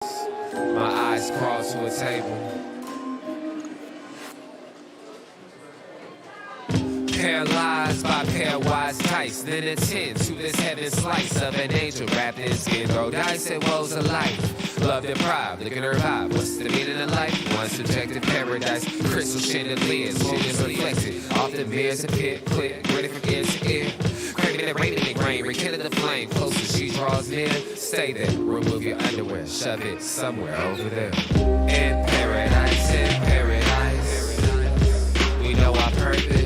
My eyes crawl to a table. Paralyzed by pairwise tights, then attend to this heaven slice of an angel wrapped in skin. Throw dice and woes of life. Love deprived, look at her vibe. What's the meaning of life? One subjective paradise. Crystal chandeliers, focus reflected. Often bears a pit, clip, ready from ear to ear. Craving that rain in the grain, rekindle the flame. Closer she draws near, stay there. Remove your underwear, shove it somewhere over there. In paradise, we know our purpose.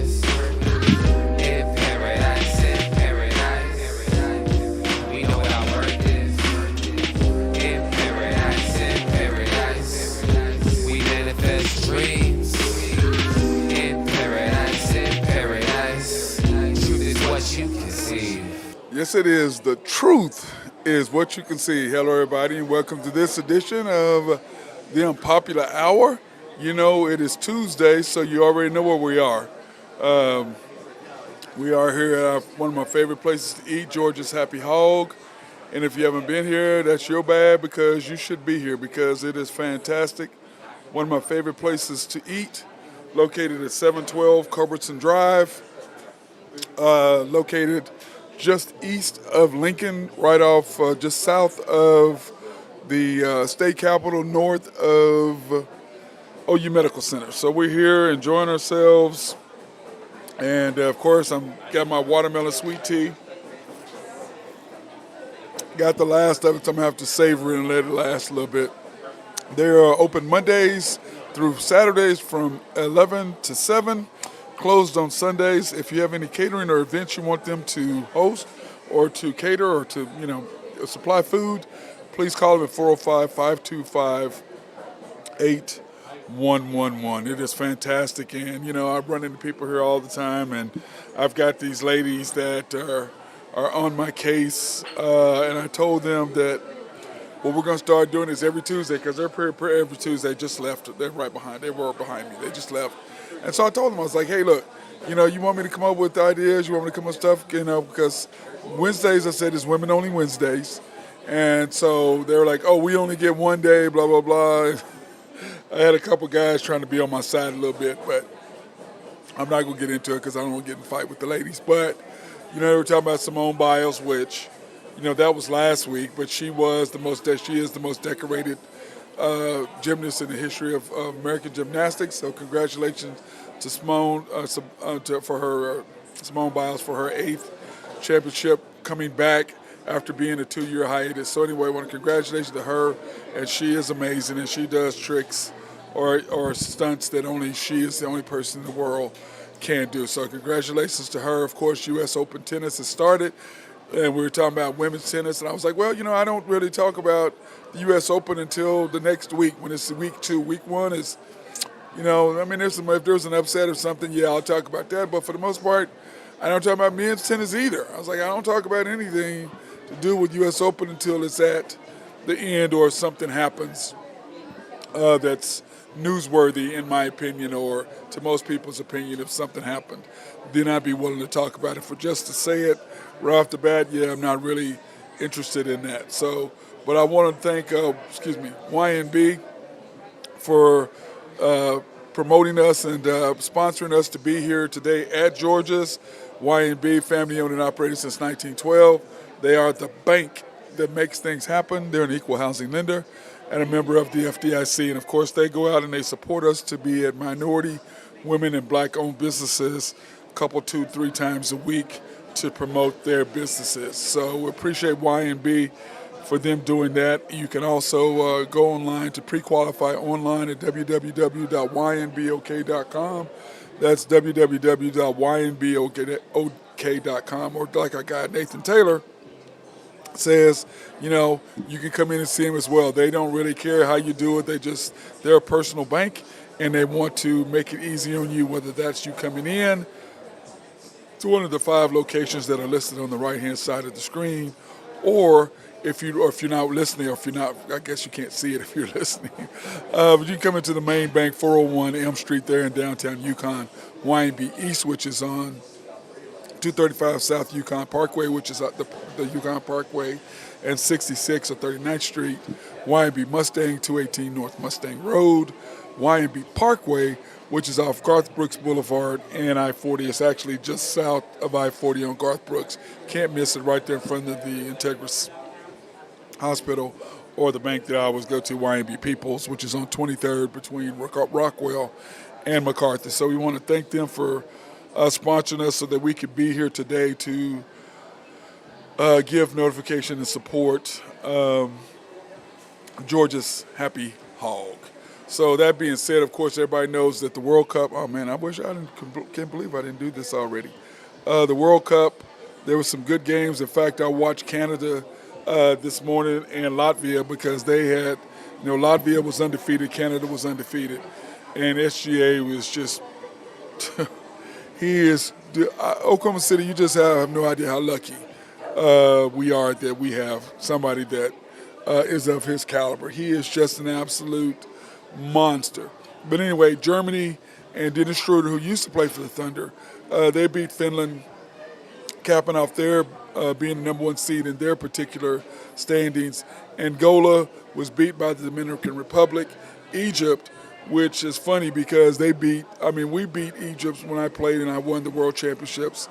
Yes, it is. The truth is what you can see. Hello, everybody, and welcome to this edition of the Unpopular Hour. You know, it is Tuesday, so you already know where we are. We are here at one of my favorite places to eat, Georgia's Happy Hog. And if you haven't been here, that's your bad, because you should be here because it is fantastic. One of my favorite places to eat, located at 712 Culbertson Drive, located just east of Lincoln, right off just south of the state capitol, north of OU Medical Center. So we're here enjoying ourselves, and of course I'm got my watermelon sweet tea. Got the last of it, so I'm gonna have to savor it and let it last a little bit. They are open Mondays through Saturdays from 11 to 7. Closed on Sundays. If you have any catering or events you want them to host or to cater or to, supply food, please call them at 405-525-8111. It is fantastic. And, I run into people here all the time, and I've got these ladies that are on my case, and I told them that what we're going to start doing is every Tuesday, because they're every Tuesday just left. They're right behind. They were behind me. They just left. And so I told them, I was like, hey, look, you want me to come up with ideas? You want me to come up with stuff? Because Wednesdays, I said, is women only Wednesdays. And so they were like, oh, we only get one day, blah, blah, blah. I had a couple guys trying to be on my side a little bit, but I'm not going to get into it because I don't want to get in a fight with the ladies. But, they were talking about Simone Biles, which, that was last week, but she is the most decorated gymnast in the history of American gymnastics. So congratulations to Simone Simone Biles for her 8th championship, coming back after being a 2-year hiatus. So anyway, I want to congratulations to her, and she is amazing, and she does tricks or stunts that only she is the only person in the world can do. So congratulations to her. Of course, U.S. Open tennis has started, and we were talking about women's tennis, and I was like, well, I don't really talk about the U.S. Open until the next week, when it's week 2. Week 1 is, if there's an upset or something, yeah, I'll talk about that. But for the most part, I don't talk about men's tennis either. I was like, I don't talk about anything to do with U.S. Open until it's at the end or something happens that's newsworthy, in my opinion, or to most people's opinion. If something happened, then I'd be willing to talk about it. For just to say it right off the bat, yeah, I'm not really interested in that. So, but I want to thank, YNB for promoting us and sponsoring us to be here today at Georgia's. YNB, family owned and operated since 1912. They are the bank that makes things happen. They're an equal housing lender and a member of the FDIC. And of course, they go out and they support us to be at minority, women, and black-owned businesses a couple, 2-3 times a week to promote their businesses. So we appreciate YNB for them doing that. You can also go online to pre-qualify online at www.ynbok.com. That's www.ynbok.com. Or like our guy Nathan Taylor says, you can come in and see them as well. They don't really care how you do it. They're a personal bank, and they want to make it easy on you, whether that's you coming in to one of the 5 locations that are listed on the right-hand side of the screen, or if you're not listening, or if you're not, I guess you can't see it if you're listening. But you can come into the main bank, 401 Elm Street there in downtown Yukon, YNB East, which is on 235 South Yukon Parkway, which is the Yukon Parkway, and 66 or 39th Street. Y&B Mustang, 218 North Mustang Road. Y&B Parkway, which is off Garth Brooks Boulevard and I-40. It's actually just south of I-40 on Garth Brooks. Can't miss it, right there in front of the Integris Hospital, or the bank that I always go to, Y&B Peoples, which is on 23rd between Rockwell and MacArthur. So we want to thank them for sponsoring us so that we could be here today to give notification and support Georgia's Happy Hog. So that being said, of course, everybody knows that the World Cup, oh man, I wish can't believe I didn't do this already. The World Cup, there were some good games. In fact, I watched Canada this morning and Latvia, because they had, Latvia was undefeated, Canada was undefeated, and SGA was just, Oklahoma City, you just have no idea how lucky we are that we have somebody that is of his caliber. He is just an absolute monster. But anyway, Germany and Dennis Schroeder, who used to play for the Thunder, they beat Finland, capping off their being the number one seed in their particular standings. Angola was beat by the Dominican Republic. Egypt, which is funny because we beat Egypt when I played and I won the World Championships.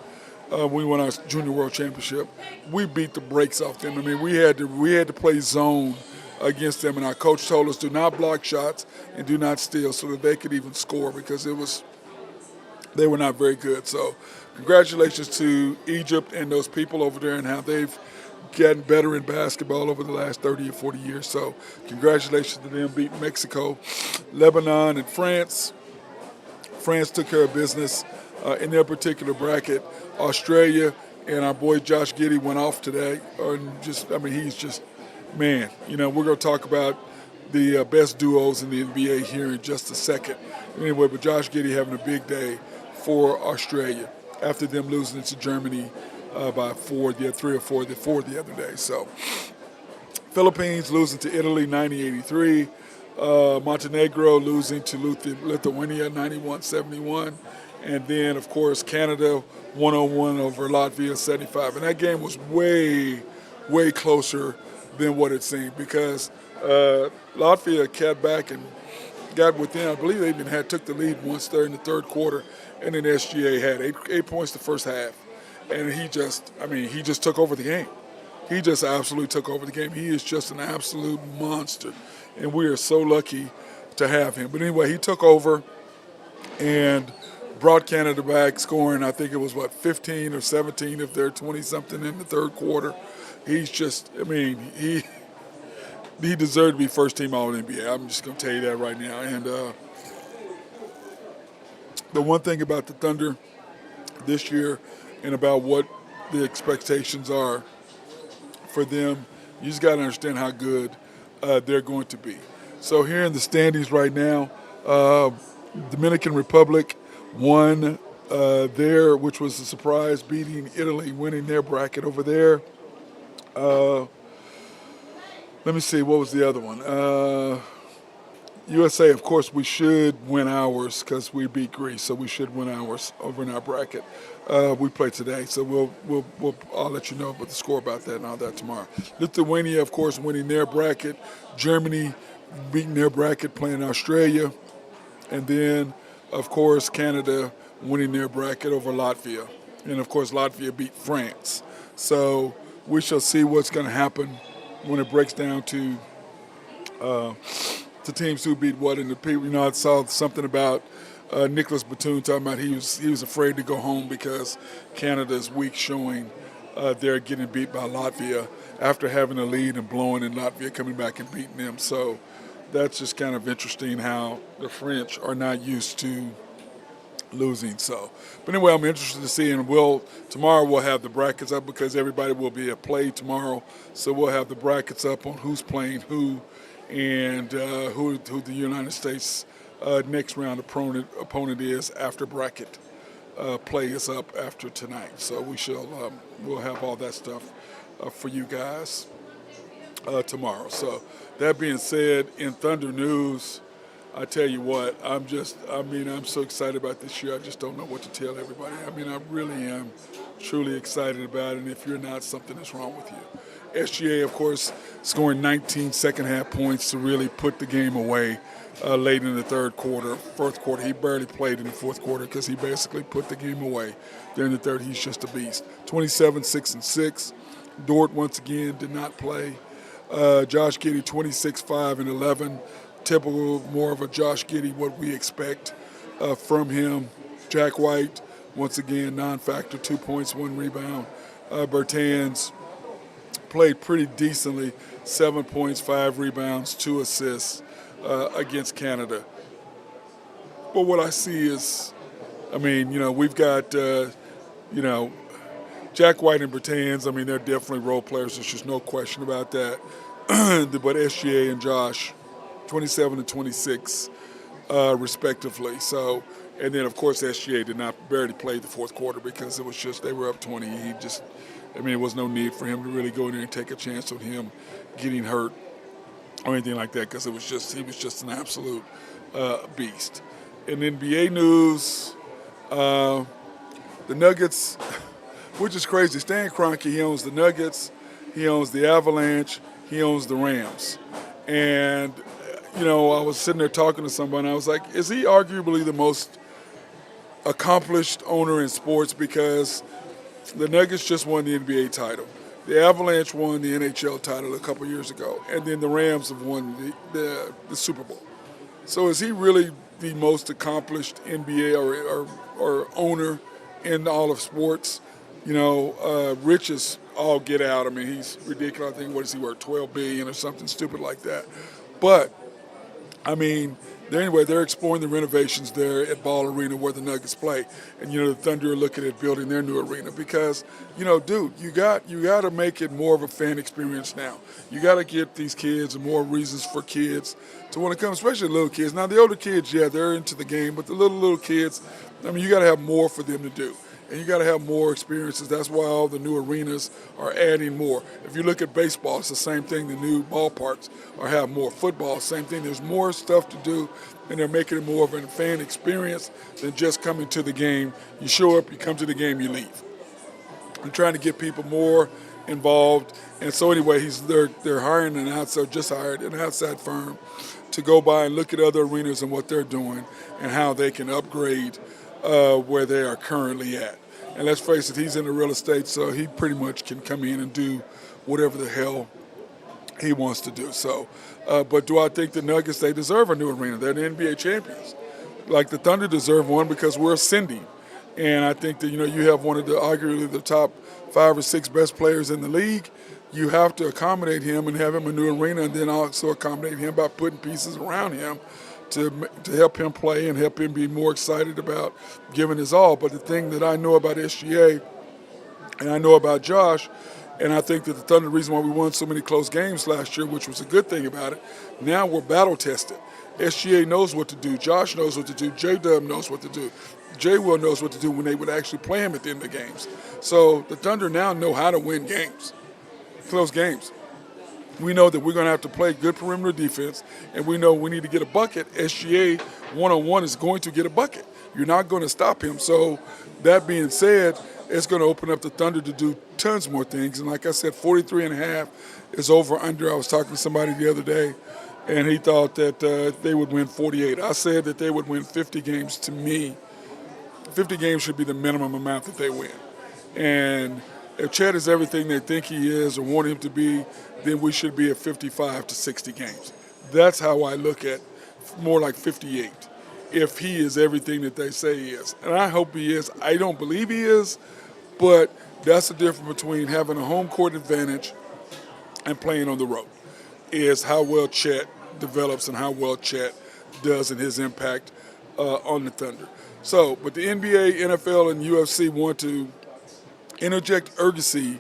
We won our Junior World Championship. We beat the brakes off them. I mean, we had to play zone against them, and our coach told us do not block shots and do not steal so that they could even score, because they were not very good. So congratulations to Egypt and those people over there and how they've gotten better in basketball over the last 30 or 40 years. So congratulations to them beating Mexico, Lebanon, and France. France took care of business in their particular bracket. Australia and our boy Josh Giddey went off today. He's just, man, we're going to talk about the best duos in the NBA here in just a second. Anyway, but Josh Giddey having a big day for Australia after them losing to Germany by 3 or 4 the other day. So Philippines losing to Italy 90-83. Montenegro losing to Lithuania 91-71. And then, of course, Canada 101 over Latvia 75. And that game was way, way closer than what it seemed, because Latvia kept back and got within. I believe they even took the lead once there in the third quarter, and then SGA had 8 points the first half. And he just took over the game. He just absolutely took over the game. He is just an absolute monster, and we are so lucky to have him. But anyway, he took over and brought Canada back, scoring, I think it was, 15 or 17 of their 20-something in the third quarter. He's just, he deserved to be first-team All-NBA. I'm just going to tell you that right now. And the one thing about the Thunder this year and about what the expectations are for them, you just got to understand how good they're going to be. So here in the standings right now, Dominican Republic won there, which was a surprise, beating Italy, winning their bracket over there. Let me see, what was the other one? USA, of course, we should win ours because we beat Greece, so we should win ours over in our bracket. We play today, so I'll let you know about the score about that and all that tomorrow. Lithuania, of course, winning their bracket. Germany beating their bracket, playing Australia. And then, of course, Canada winning their bracket over Latvia. And, of course, Latvia beat France. So we shall see what's going to happen when it breaks down to teams who beat what. And the people, I saw something about Nicholas Batum talking about he was afraid to go home because Canada's weak showing they're getting beat by Latvia after having a lead and blowing, and Latvia coming back and beating them. So that's just kind of interesting how the French are not used to losing. So, but anyway, I'm interested to see, and tomorrow we'll have the brackets up because everybody will be at play tomorrow. So we'll have the brackets up on who's playing who, and who the United States next round opponent is after bracket play is up after tonight. So we'll have all that stuff for you guys tomorrow. So that being said, in Thunder news, I tell you what, I'm so excited about this year. I just don't know what to tell everybody. I mean, I really am truly excited about it. And if you're not, something is wrong with you. SGA, of course, scoring 19 second half points to really put the game away late in the third quarter, fourth quarter. He barely played in the fourth quarter because he basically put the game away. During the third, he's just a beast. 27, 6, and 6. Dort, once again, did not play. Josh Giddey, 26, 5, and 11. Typical, more of a Josh Giddey, what we expect from him. Jack White, once again, non-factor, 2 points, 1 rebound. Bertans played pretty decently, 7 points, 5 rebounds, 2 assists against Canada. But what I see is, we've got, Jack White and Bertans, they're definitely role players. There's just no question about that. But SGA and Josh, 27 and 26, respectively. So, and then of course SGA barely play the fourth quarter because it was just they were up 20. It was no need for him to really go in there and take a chance on him getting hurt or anything like that because he was just an absolute beast. In NBA news, the Nuggets, which is crazy. Stan Kroenke, he owns the Nuggets, he owns the Avalanche, he owns the Rams, and I was sitting there talking to somebody, and I was like, is he arguably the most accomplished owner in sports? Because the Nuggets just won the NBA title. The Avalanche won the NHL title a couple years ago, and then the Rams have won the Super Bowl. So is he really the most accomplished NBA or owner in all of sports? Rich is all get out. He's ridiculous. I think, what is he worth, $12 billion or something stupid like that. But they're exploring the renovations there at Ball Arena where the Nuggets play. And, the Thunder are looking at building their new arena because, dude, you got to make it more of a fan experience now. You got to get these kids and more reasons for kids to want to come, especially little kids. Now, the older kids, yeah, they're into the game, but the little kids, you got to have more for them to do. And you got to have more experiences. That's why all the new arenas are adding more. If you look at baseball, it's the same thing. The new ballparks have more. Football, same thing. There's more stuff to do, and they're making it more of a fan experience than just coming to the game. You show up, you come to the game, you leave. I'm trying to get people more involved. And so anyway, they're hiring an outside firm to go by and look at other arenas and what they're doing and how they can upgrade where they are currently at. And let's face it, he's in the real estate, so he pretty much can come in and do whatever the hell he wants to do. So, but do I think the Nuggets, they deserve a new arena? They're the NBA champions. Like the Thunder deserve one because we're ascending. And I think that, you have one of the arguably the top 5 or 6 best players in the league. You have to accommodate him and have him a new arena, and then also accommodate him by putting pieces around him to help him play and help him be more excited about giving his all. But the thing that I know about SGA and I know about Josh, and I think that the Thunder, the reason why we won so many close games last year, which was a good thing about it, now we're battle tested. SGA knows what to do. Josh knows what to do. J-Dub knows what to do. J-Will knows what to do when they would actually play him at the end of the games. So the Thunder now know how to win games, close games. We know that we're going to have to play good perimeter defense, and we know we need to get a bucket. SGA one-on-one is going to get a bucket. You're not going to stop him. So that being said, it's going to open up the Thunder to do tons more things. And like I said, 43.5 is over under. I was talking to somebody the other day, and he thought that they would win 48. I said that they would win 50 games. To me, 50 games should be the minimum amount that they win. And if Chet is everything they think he is or want him to be, then we should be at 55 to 60 games. That's how I look at more like 58, if he is everything that they say he is. And I hope he is. I don't believe he is, but that's the difference between having a home court advantage and playing on the road, is how well Chet develops and how well Chet does and his impact on the Thunder. So, but the NBA, NFL, and UFC want to interject urgency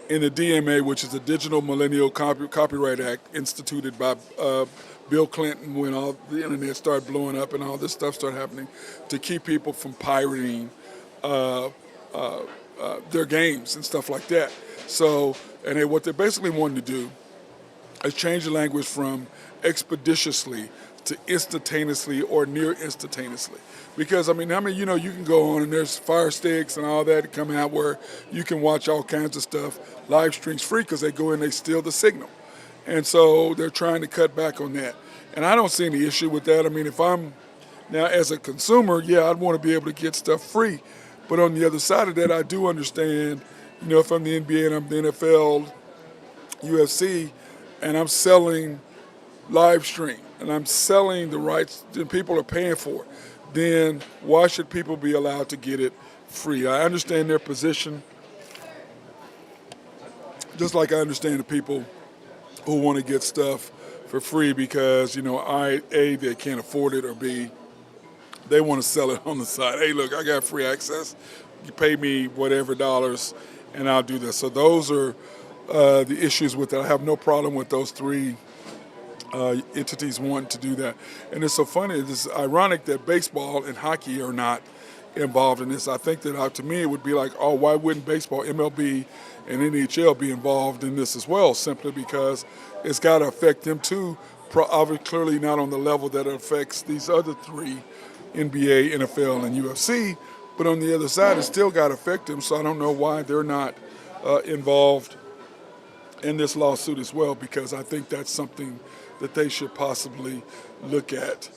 in the DMA, which is the Digital Millennial Copyright Act, instituted by Bill Clinton when all the internet started blowing up and all this stuff started happening, to keep people from pirating their games and stuff like that. So, and what they basically wanted to do is change the language from expeditiously to instantaneously or near instantaneously. Because, I mean, you can go on and there's Fire Sticks and all that come out where you can watch all kinds of stuff, live streams free because they go in, they steal the signal. And so they're trying to cut back on that. And I don't see any issue with that. I mean, if I'm now as a consumer, yeah, I'd want to be able to get stuff free. But on the other side of that, I do understand, if I'm the NBA and I'm the NFL, UFC, and I'm selling live stream and I'm selling the rights and people are paying for it, then why should people be allowed to get it free? I understand their position, just like I understand the people who want to get stuff for free because, A, they can't afford it, or B, they want to sell it on the side. Hey, look, I got free access. You pay me whatever dollars, and I'll do this. So those are the issues with it. I have no problem with those three entities wanting to do that. And it's so funny. It's ironic that baseball and hockey are not involved in this. I think that to me it would be like, oh, why wouldn't baseball, MLB, and NHL be involved in this as well? Simply because it's got to affect them too. Obviously, clearly not on the level that it affects these other three, NBA, NFL, and UFC. But on the other side, it's still got to affect them. So I don't know why they're not involved in this lawsuit as well, because I think that's something that they should possibly look at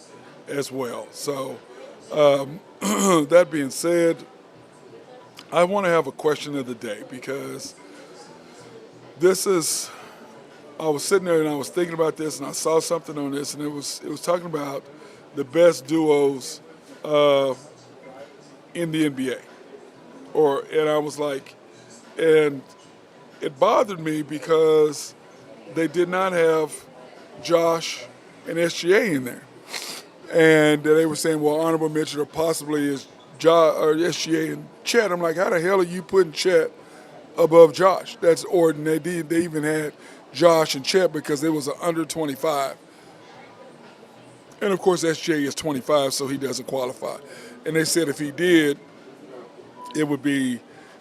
as well. So that being said, I want to have a question of the day because I was sitting there and I was thinking about this and I saw something on this, and it was talking about the best duos in the NBA. And I was like, and it bothered me because they did not have Josh and SGA in there. And they were saying, well, honorable mention or possibly is SGA and Chet. I'm like, how the hell are you putting Chet above Josh? That's ordinary. They even had Josh and Chet because it was an under 25. And of course, SGA is 25, so he doesn't qualify. And they said if he did,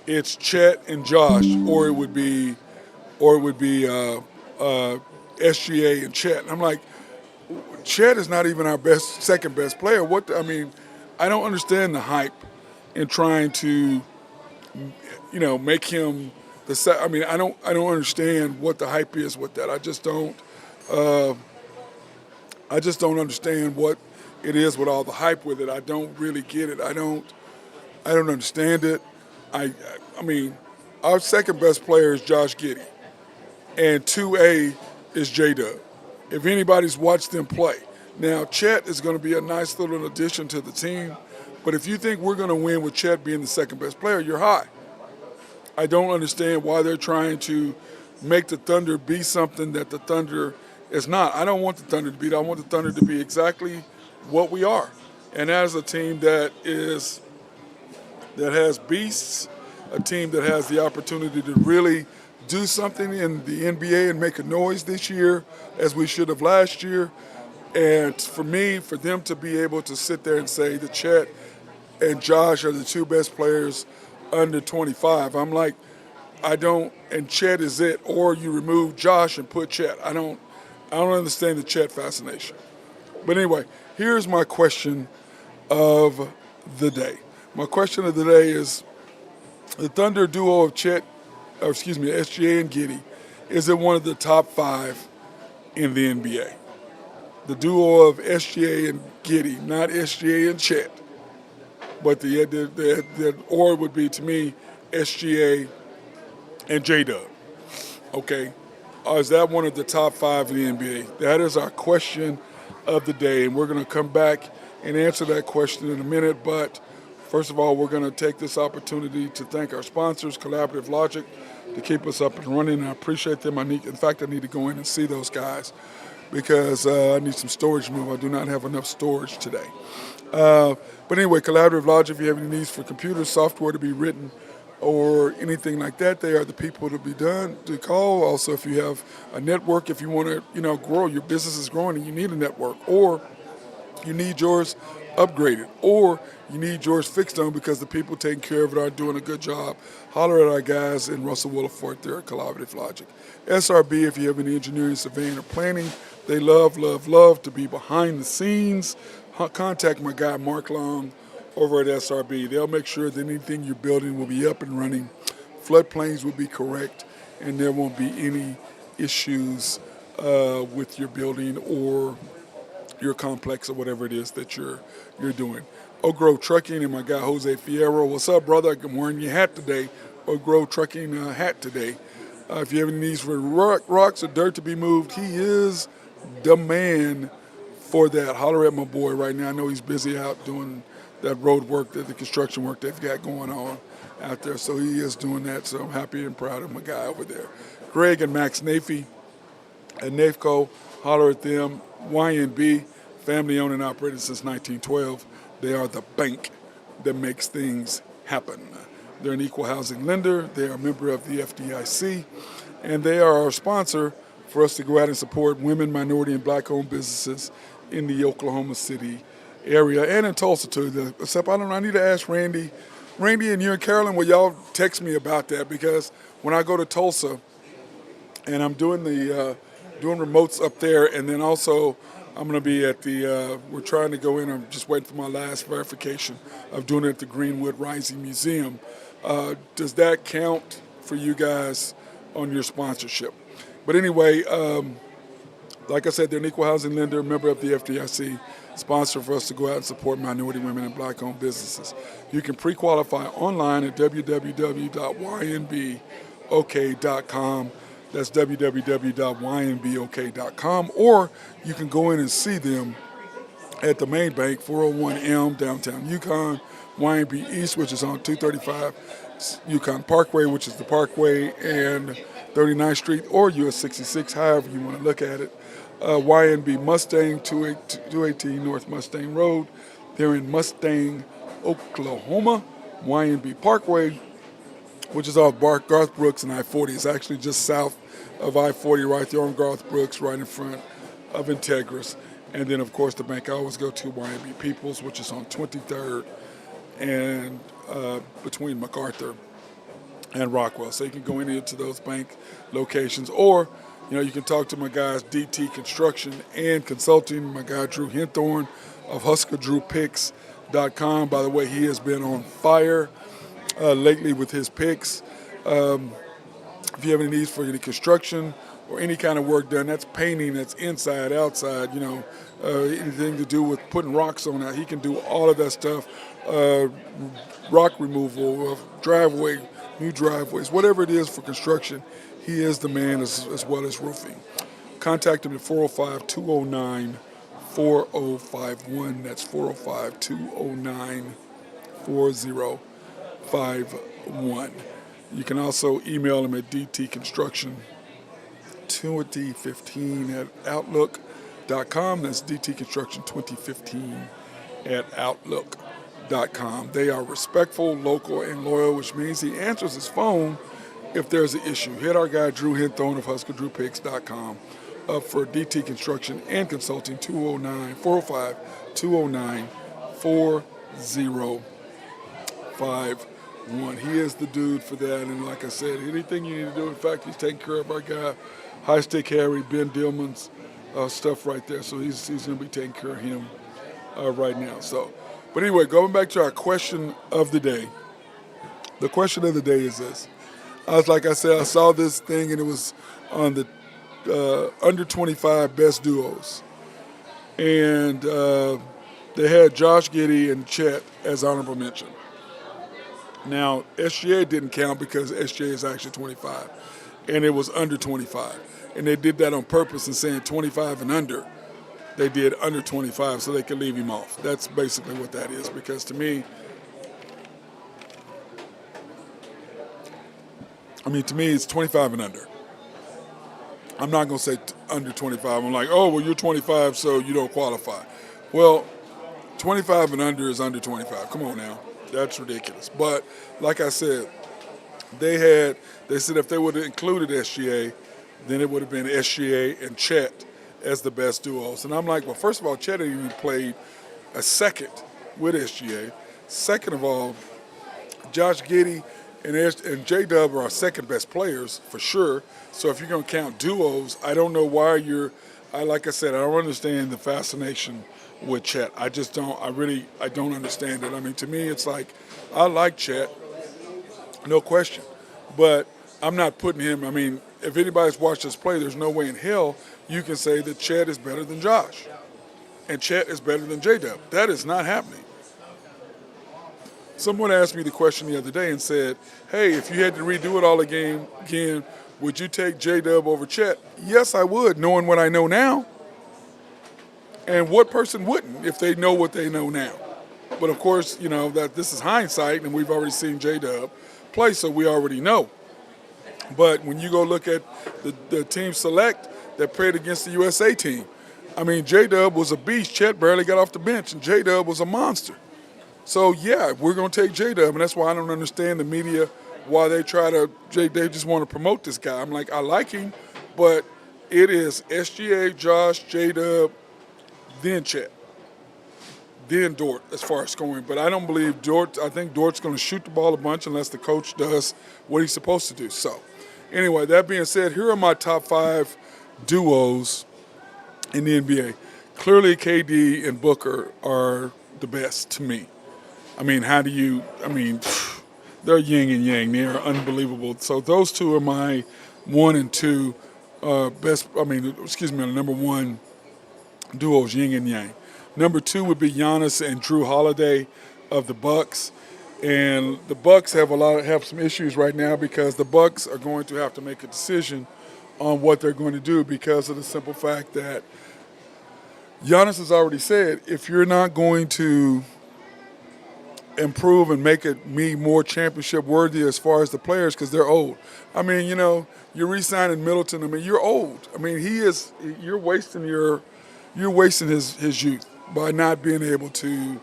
it's Chet and Josh, or it would be SGA and Chet. And I'm like, Chet is not even our second best player. I don't understand the hype in trying to, make him I don't understand what the hype is with that. I just don't understand what it is with all the hype with it. I don't really get it. I don't understand it. I mean, our second best player is Josh Giddey, and 2A is J-Dub. If anybody's watched them play. Now, Chet is going to be a nice little addition to the team, but if you think we're going to win with Chet being the second best player, you're high. I don't understand why they're trying to make the Thunder be something that the Thunder is not. I don't want the Thunder to be that. I want the Thunder to be exactly what we are. And that is a team that has beasts, a team that has the opportunity to really do something in the NBA and make a noise this year as we should have last year. And for them to be able to sit there and say that Chet and Josh are the two best players under 25, I'm like, and Chet is it, or you remove Josh and put Chet. I don't understand the Chet fascination. But anyway, here's my question of the day. My question of the day is, the Thunder duo of SGA and Giddey, is it one of the top 5 in the NBA? The duo of SGA and Giddey, not SGA and Chet, but the or would be, to me, SGA and J-Dub. Okay? Is that one of the top 5 in the NBA? That is our question of the day, and we're going to come back and answer that question in a minute. But first of all, we're going to take this opportunity to thank our sponsors, Collaborative Logic, to keep us up and running. I appreciate them. I need to go in and see those guys because I need some storage move. I do not have enough storage today. But anyway, Collaborative Logic, if you have any needs for computers, software to be written, or anything like that, they are the people to call. Also, if you have a network, if you want to, grow, your business is growing and you need a network, or you need yours upgraded, or you need yours fixed on because the people taking care of it aren't doing a good job, holler at our guys in Russell Williford there at Collaborative Logic. SRB, if you have any engineering, surveying, or planning, They love to be behind the scenes. Contact my guy Mark Long over at SRB. They'll make sure that anything you're building will be up and running, floodplains will be correct, and there won't be any issues with your building or your complex or whatever it is that you're doing. Oak Grove Trucking and my guy Jose Fierro. What's up, brother? I'm wearing your hat today. Oak Grove Trucking hat today. If you have any needs for rocks or dirt to be moved, he is the man for that. Holler at my boy right now. I know he's busy out doing that road work, the construction work they've got going on out there. So he is doing that. So I'm happy and proud of my guy over there. Greg and Max Nafee at NAFCO. Holler at them. YNB, family owned and operated since 1912. They are the bank that makes things happen. They're an equal housing lender. They are a member of the FDIC. And they are our sponsor for us to go out and support women, minority, and black-owned businesses in the Oklahoma City area and in Tulsa, too. Except I need to ask Randy. Randy and you and Carolyn, will y'all text me about that? Because when I go to Tulsa and I'm doing doing remotes up there, and then also I'm going to be at we're trying to go in, I'm just waiting for my last verification of doing it at the Greenwood Rising Museum. Does that count for you guys on your sponsorship? But anyway, like I said, they're an equal housing lender, member of the FDIC, sponsor for us to go out and support minority, women, and black-owned businesses. You can pre-qualify online at www.ynbok.com. That's www.ynbok.com. Or you can go in and see them at the main bank, 401 Elm, downtown Yukon, YNB East, which is on 235 Yukon Parkway, which is the Parkway, and 39th Street, or US 66, however you want to look at it. YNB Mustang, 218 North Mustang Road. They're in Mustang, Oklahoma. YNB Parkway, which is off Garth Brooks and I-40. It's actually just south of I-40, right there on Garth Brooks, right in front of Integris. And then, of course, the bank I always go to, YNB Peoples, which is on 23rd and between MacArthur and Rockwell. So you can go into those bank locations, or you can talk to my guys DT Construction and Consulting, my guy Drew Hinthorn of HuskerDrewPicks.com. By the way, he has been on fire lately with his picks. If you have any needs for any construction or any kind of work done, that's painting, that's inside, outside, anything to do with putting rocks on that, he can do all of that stuff. Rock removal, new driveways, whatever it is for construction, he is the man as well as roofing. Contact him at 405-209-4051. That's 405-209-4051. You can also email him at dtconstruction2015@outlook.com. That's dtconstruction2015@outlook.com. They are respectful, local, and loyal, which means he answers his phone if there's an issue. Hit our guy Drew Hinthorn of HuskerDrewPicks.com up for DT Construction and Consulting, 405-209-4051. He is the dude for that, and like I said, anything you need to do, in fact, he's taking care of our guy, High Stick Harry, Ben Dillman's stuff right there, so he's going to be taking care of him right now. So, but anyway, going back to our question of the day. The question of the day is this. Like I said, I saw this thing, and it was on the under 25 best duos. And they had Josh Giddey and Chet as honorable mention. Now, SGA didn't count because SGA is actually 25, and it was under 25. And they did that on purpose and saying 25 and under. They did under 25 so they could leave him off. That's basically what that is, because to me, it's 25 and under. I'm not going to say under 25. I'm like, oh, well, you're 25, so you don't qualify. Well, 25 and under is under 25. Come on now. That's ridiculous. But like I said, they said if they would have included SGA, then it would have been SGA and Chet as the best duos. And I'm like, well, first of all, Chet had even played a second with SGA. Second of all, Josh Giddey and J-Dub are our second best players for sure. So if you're going to count duos, I don't know why you're like I said, I don't understand the fascination with Chet. I just don't. I don't understand it. I mean, to me, it's like I like Chet, no question, but I'm not putting him. I mean, if anybody's watched us play, there's no way in hell you can say that Chet is better than Josh, and Chet is better than J-Dub. That is not happening. Someone asked me the question the other day and said, "Hey, if you had to redo it all again, would you take J-Dub over Chet?" Yes, I would, knowing what I know now. And what person wouldn't if they know what they know now? But of course, that this is hindsight, and we've already seen J-Dub play, so we already know. But when you go look at the team select that played against the USA team, I mean, J-Dub was a beast. Chet barely got off the bench, and J-Dub was a monster. So, yeah, we're going to take J-Dub, and that's why I don't understand the media, why they they just want to promote this guy. I'm like, I like him, but it is SGA, Josh, J-Dub, then Chet, then Dort as far as scoring. But I don't believe Dort. I think Dort's going to shoot the ball a bunch unless the coach does what he's supposed to do. So, anyway, that being said, here are my top 5 duos in the NBA. Clearly, KD and Booker are the best to me. I mean, they're yin and yang. They're unbelievable. So those two are my 1 and 2 best. Number 1 duos, yin and yang. Number 2 would be Giannis and Drew Holiday of the Bucks. And the Bucks have some issues right now because the Bucks are going to have to make a decision on what they're going to do because of the simple fact that Giannis has already said, if you're not going to improve and make it me more championship worthy as far as the players, because they're old. I mean, you're re-signing Middleton. I mean, you're old. I mean, you're wasting his youth by not being able to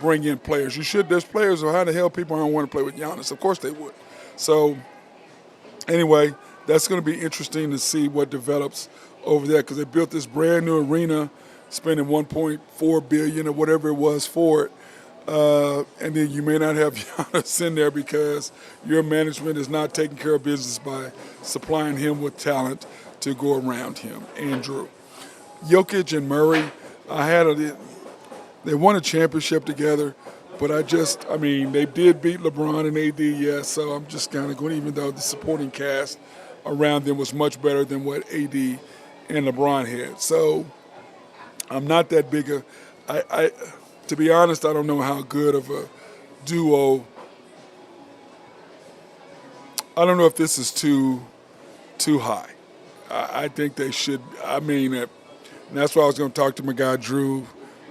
bring in players. There's players, or how the hell people aren't want to play with Giannis? Of course they would. So anyway, that's going to be interesting to see what develops over there because they built this brand new arena, spending $1.4 billion or whatever it was for it. And then you may not have Giannis in there because your management is not taking care of business by supplying him with talent to go around him. Andrew. Jokic and Murray, they won a championship together, but they did beat LeBron and AD, yes, so I'm just kind of going, even though the supporting cast around them was much better than what AD and LeBron had. So I'm not that big to be honest, I don't know how good of a duo. I don't know if this is too high. I think they should. And that's why I was going to talk to my guy Drew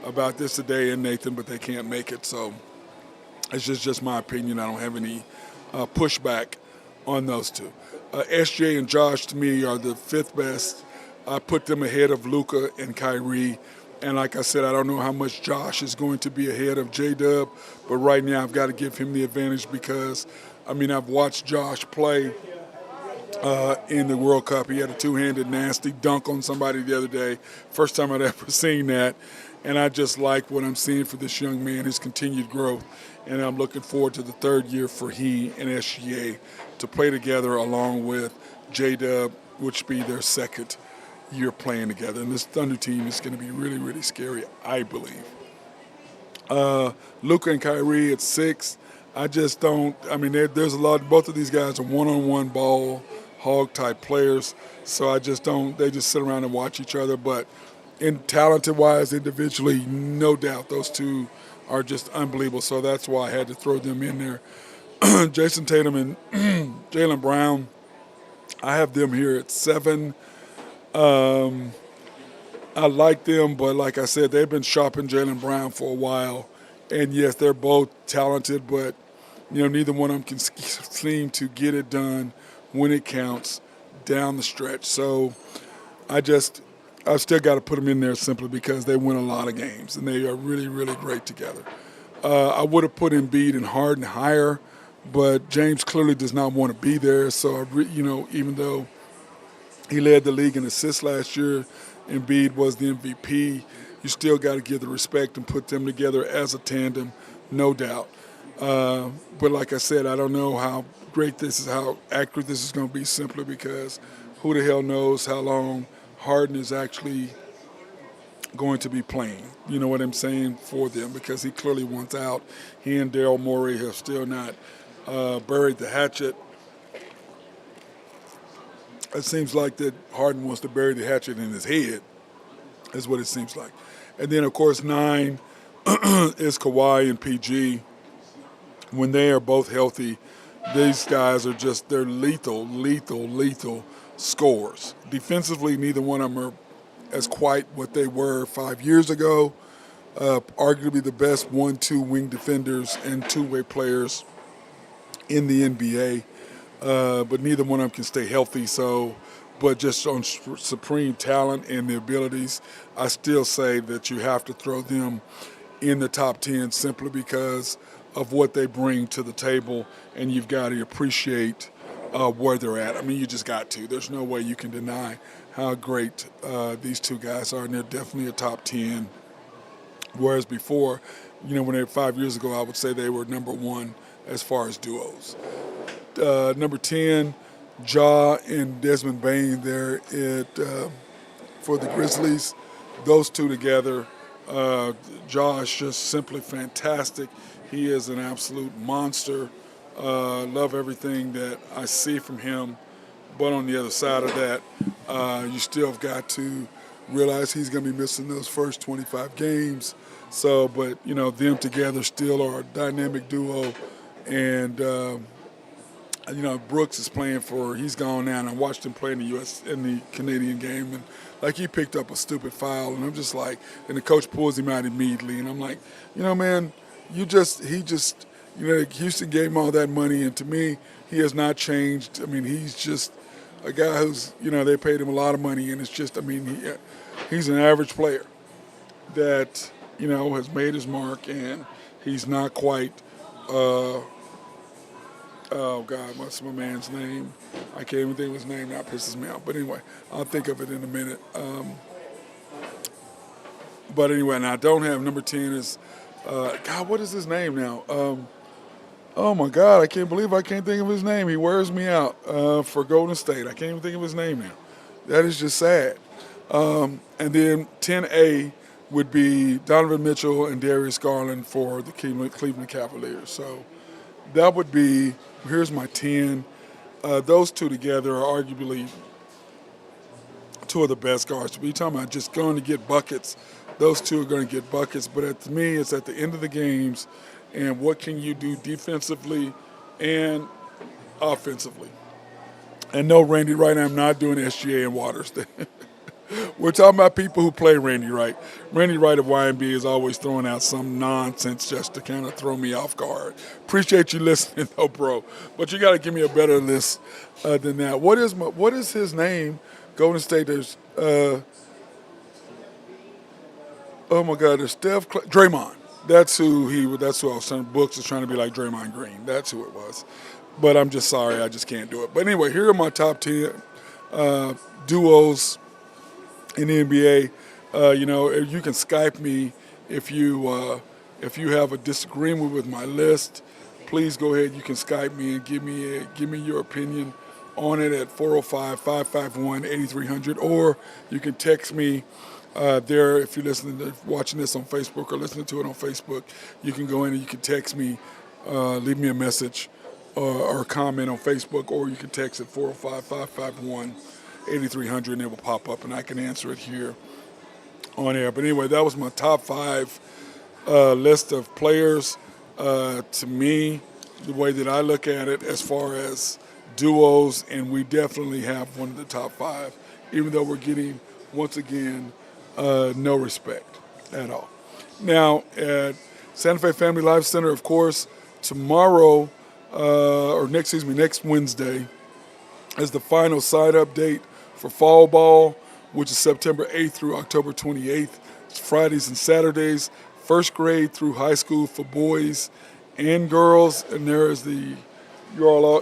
about this today and Nathan, but they can't make it. So it's just my opinion. I don't have any pushback on those two. SJ and Josh, to me, are the 5th best. I put them ahead of Luka and Kyrie. And like I said, I don't know how much Josh is going to be ahead of J-Dub, but right now I've got to give him the advantage because, I've watched Josh play in the World Cup. He had a 2-handed nasty dunk on somebody the other day. First time I'd ever seen that. And I just like what I'm seeing for this young man, his continued growth. And I'm looking forward to the 3rd year for he and SGA to play together along with J-Dub, which be their 2nd year playing together. And this Thunder team is going to be really, really scary, I believe. Luka and Kyrie at 6. I just don't. There's a lot. Both of these guys are one-on-one ball hog type players. So I just don't. They just sit around and watch each other. But in talented-wise, individually, no doubt those two are just unbelievable. So that's why I had to throw them in there. Jason Tatum and Jaylen Brown, I have them here at 7. I like them, but like I said, they've been shopping Jaylen Brown for a while. And yes, they're both talented, but neither one of them can seem to get it done when it counts down the stretch. So I've still got to put them in there simply because they win a lot of games and they are really, really great together. I would have put Embiid and Harden higher, but James clearly does not want to be there. So even though he led the league in assists last year, Embiid was the MVP. You still got to give the respect and put them together as a tandem, no doubt. But like I said, I don't know how great this is, how accurate this is going to be simply because who the hell knows how long Harden is actually going to be playing. You know what I'm saying, for them, because he clearly wants out. He and Daryl Morey have still not buried the hatchet. It seems like that Harden wants to bury the hatchet in his head, is what it seems like. And then, of course, 9 is Kawhi and PG. When they are both healthy, these guys are just, they're lethal scorers. Defensively, neither one of them are as quite what they were 5 years ago. Arguably the best 1-2 wing defenders and two-way players in the NBA. But neither one of them can stay healthy. So, but just on supreme talent and the abilities, I still say that you have to throw them in the top 10 simply because of what they bring to the table, and you've got to appreciate where they're at. I mean, you just got to. There's no way you can deny how great these two guys are, and they're definitely a top 10. Whereas before, you know, when they were 5 years ago, I would say they were number 1 as far as duos. Number 10, Ja and Desmond Bain there for the Grizzlies. Those two together, Ja is just simply fantastic. He is an absolute monster. Love everything that I see from him. But on the other side of that, you still have got to realize he's going to be missing those first 25 games. So, but, you know, them together still are a dynamic duo. And, you know, Brooks is playing he's gone now, and I watched him play in the Canadian game, and like he picked up a stupid foul, and I'm just like, and the coach pulls him out immediately, and I'm like, you know, man, you know, Houston gave him all that money, and to me, he has not changed. I mean, he's just a guy who's, you know, they paid him a lot of money, and it's just, I mean, he's an average player that, you know, has made his mark, and he's not quite, oh, God, what's my man's name? I can't even think of his name. That pisses me off. But anyway, I'll think of it in a minute. But anyway, and I don't have number 10 is, God, what is his name now? Oh, my God, I can't believe I can't think of his name. He wears me out for Golden State. I can't even think of his name now. That is just sad. And then 10A would be Donovan Mitchell and Darius Garland for the Cleveland Cavaliers. So that would be, here's my 10. Those two together are arguably two of the best guards. We're talking about just going to get buckets. Those two are going to get buckets. But to me, it's at the end of the games, and what can you do defensively and offensively. And no, Randy Wright, I'm not doing SGA and Waters. We're talking about people who play Randy Wright. Randy Wright of YMB is always throwing out some nonsense just to kind of throw me off guard. Appreciate you listening, though, bro. But you got to give me a better list than that. What is his name? Golden State, there's, oh, my God, there's Draymond. That's who I was saying. Books is trying to be like Draymond Green. That's who it was. But I'm just sorry, I just can't do it. But anyway, here are my top 10 duos in the NBA. You know, you can Skype me if you have a disagreement with my list. Please go ahead. You can Skype me and give me your opinion on it at 405-551-8300, or you can text me there if you're watching this on Facebook or listening to it on Facebook. You can go in and you can text me, leave me a message or comment on Facebook, or you can text at 405-551-8300 and it will pop up and I can answer it here on air. But anyway, that was my top 5 list of players. To me, the way that I look at it as far as duos, and we definitely have one of the top 5, even though we're getting, once again, no respect at all. Now, at Santa Fe Family Life Center, of course, tomorrow, next Wednesday, is the final sign-up date for fall ball, which is September 8th through October 28th. It's Fridays and Saturdays, first grade through high school for boys and girls. And there is the URL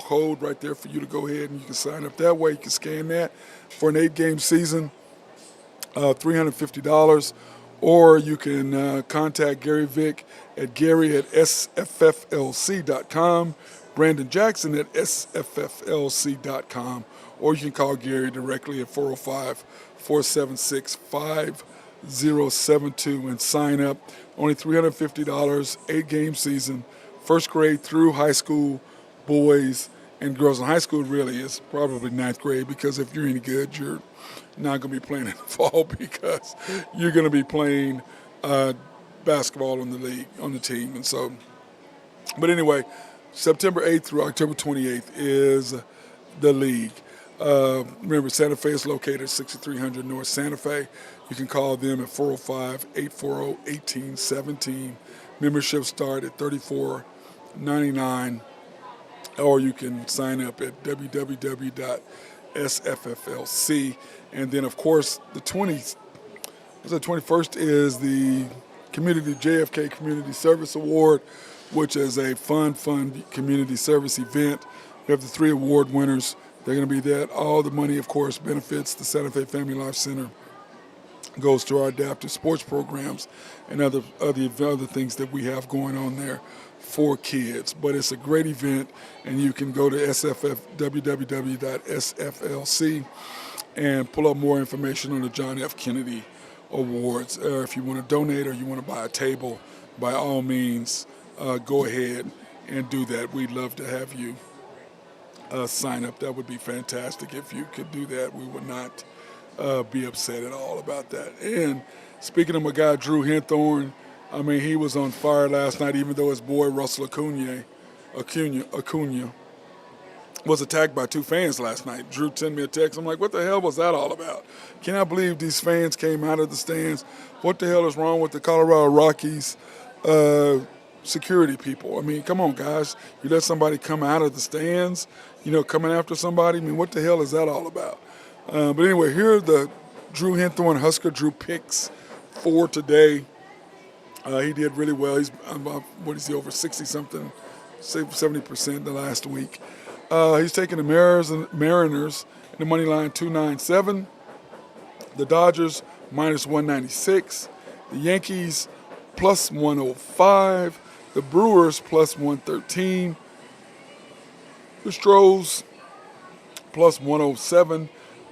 code right there for you to go ahead and you can sign up that way. You can scan that for an 8-game season, $350. Or you can contact Gary Vick at Gary@sfflc.com, Brandon Jackson at sfflc.com, or you can call Gary directly at 405-476-5072 and sign up. Only $350, 8-game season, first grade through high school, boys and girls. In high school, really, is probably ninth grade, because if you're any good, you're not going to be playing in the fall because you're going to be playing basketball on the league, on the team. And so, but anyway, September 8th through October 28th is the league. Remember, Santa Fe is located at 6300 North Santa Fe. You can call them at 405-840-1817. Memberships start at $34.99, or you can sign up at www.sfflc. And then, of course, the 21st is the JFK Community Service Award, which is a fun community service event. We have the 3 award winners. They're going to be there. All the money, of course, benefits the Santa Fe Family Life Center, goes to our adaptive sports programs and other things that we have going on there for kids. But it's a great event, and you can go to www.sflc and pull up more information on the John F. Kennedy Awards. If you want to donate or you want to buy a table, by all means, go ahead and do that. We'd love to have you sign up. That would be fantastic. If you could do that, we would not be upset at all about that. And speaking of my guy, Drew Henthorn, I mean, he was on fire last night, even though his boy, Russell Acuna was attacked by 2 fans last night. Drew sent me a text. I'm like, what the hell was that all about? Can I believe these fans came out of the stands? What the hell is wrong with the Colorado Rockies security people? I mean, come on, guys. You let somebody come out of the stands, coming after somebody? I mean, what the hell is that all about? But anyway, here are the Drew Henthorn Husker Drew picks for today. He did really well. He's, over 60-something, 70% the last week. He's taking the Mariners in the money line 297, the Dodgers minus 196, the Yankees plus 105, the Brewers plus 113, the Stros plus 107,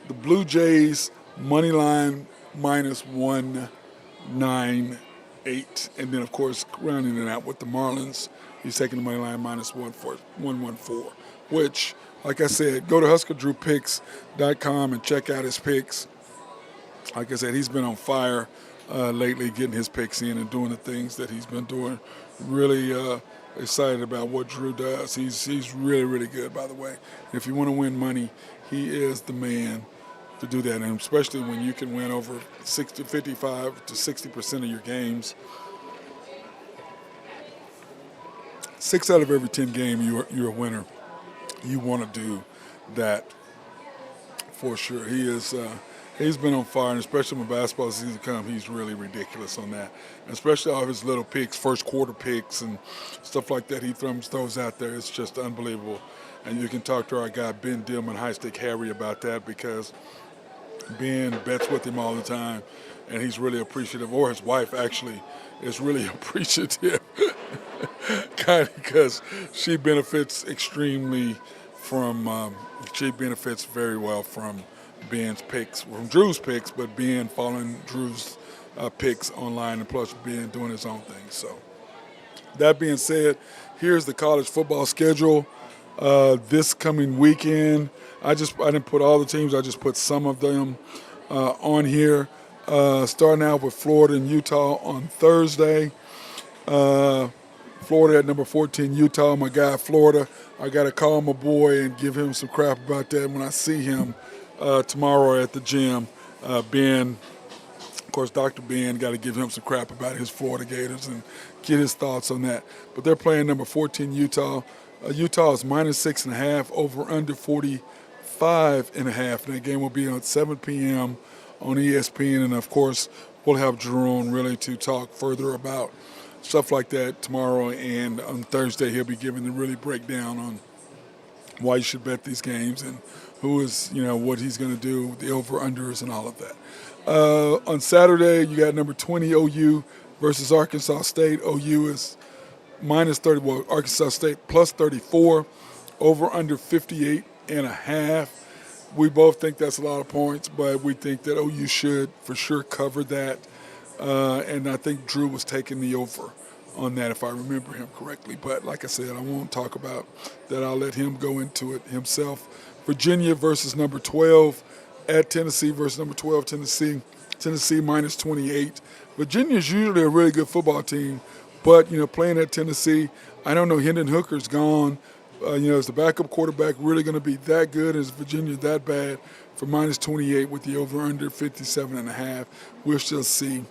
the Blue Jays money line minus 198, and then of course rounding it out with the Marlins, he's taking the money line minus 114. Which, like I said, go to HuskerDrewPicks.com and check out his picks. Like I said, he's been on fire lately, getting his picks in and doing the things that he's been doing. Really excited about what Drew does. He's really, really good, by the way. If you want to win money, he is the man to do that, and especially when you can win over 55 to 60% of your games. 6 out of every 10 games, you're a winner. You want to do that for sure. He's been on fire, and especially when basketball season comes, he's really ridiculous on that. And especially all of his little picks, first quarter picks and stuff like that he throws out there. It's just unbelievable. And you can talk to our guy Ben Dillman, High Stick Harry, about that, because Ben bets with him all the time, and he's really appreciative. Or his wife actually is really appreciative. Kind of, because she benefits extremely from, she benefits very well from Ben's picks, from Drew's picks, but Ben following Drew's picks online, and plus Ben doing his own thing. So that being said, here's the college football schedule this coming weekend. I didn't put all the teams, I just put some of them on here. Starting out with Florida and Utah on Thursday. Florida at number 14, Utah. My guy, Florida. I got to call my boy and give him some crap about that when I see him tomorrow at the gym. Ben, of course, Dr. Ben, got to give him some crap about his Florida Gators and get his thoughts on that. But they're playing number 14, Utah. Utah is minus 6.5, over under 45.5. And that game will be at 7 p.m. on ESPN. And, of course, we'll have Jerome really to talk further about stuff like that tomorrow, and on Thursday he'll be giving the really breakdown on why you should bet these games and who is, what he's going to do, the over-unders and all of that. On Saturday, you got number 20 OU versus Arkansas State. OU is minus 30, Arkansas State plus 34, over under 58.5. We both think that's a lot of points, but we think that OU should for sure cover that. And I think Drew was taking the over on that, if I remember him correctly. But like I said, I won't talk about that. I'll let him go into it himself. Virginia versus number 12 at Tennessee versus number 12 Tennessee. Tennessee minus 28. Virginia is usually a really good football team, but playing at Tennessee, I don't know. Hendon Hooker's gone. Is the backup quarterback really going to be that good? Is Virginia that bad? For minus 28 with the over/under 57.5. We'll still see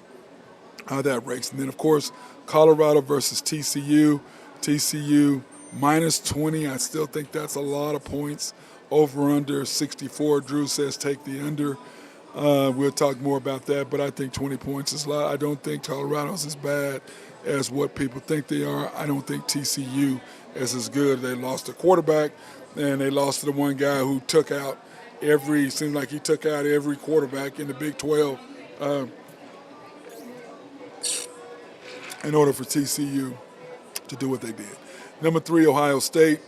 how that rates. And then, of course, Colorado versus TCU. TCU minus 20. I still think that's a lot of points. Over/under 64. Drew says take the under. We'll talk more about that, but I think 20 points is a lot. I don't think Colorado's as bad as what people think they are. I don't think TCU is as good. They lost a quarterback, and they lost to the one guy who seemed like he took out every quarterback in the Big 12 in order for TCU to do what they did. Number 3, Ohio State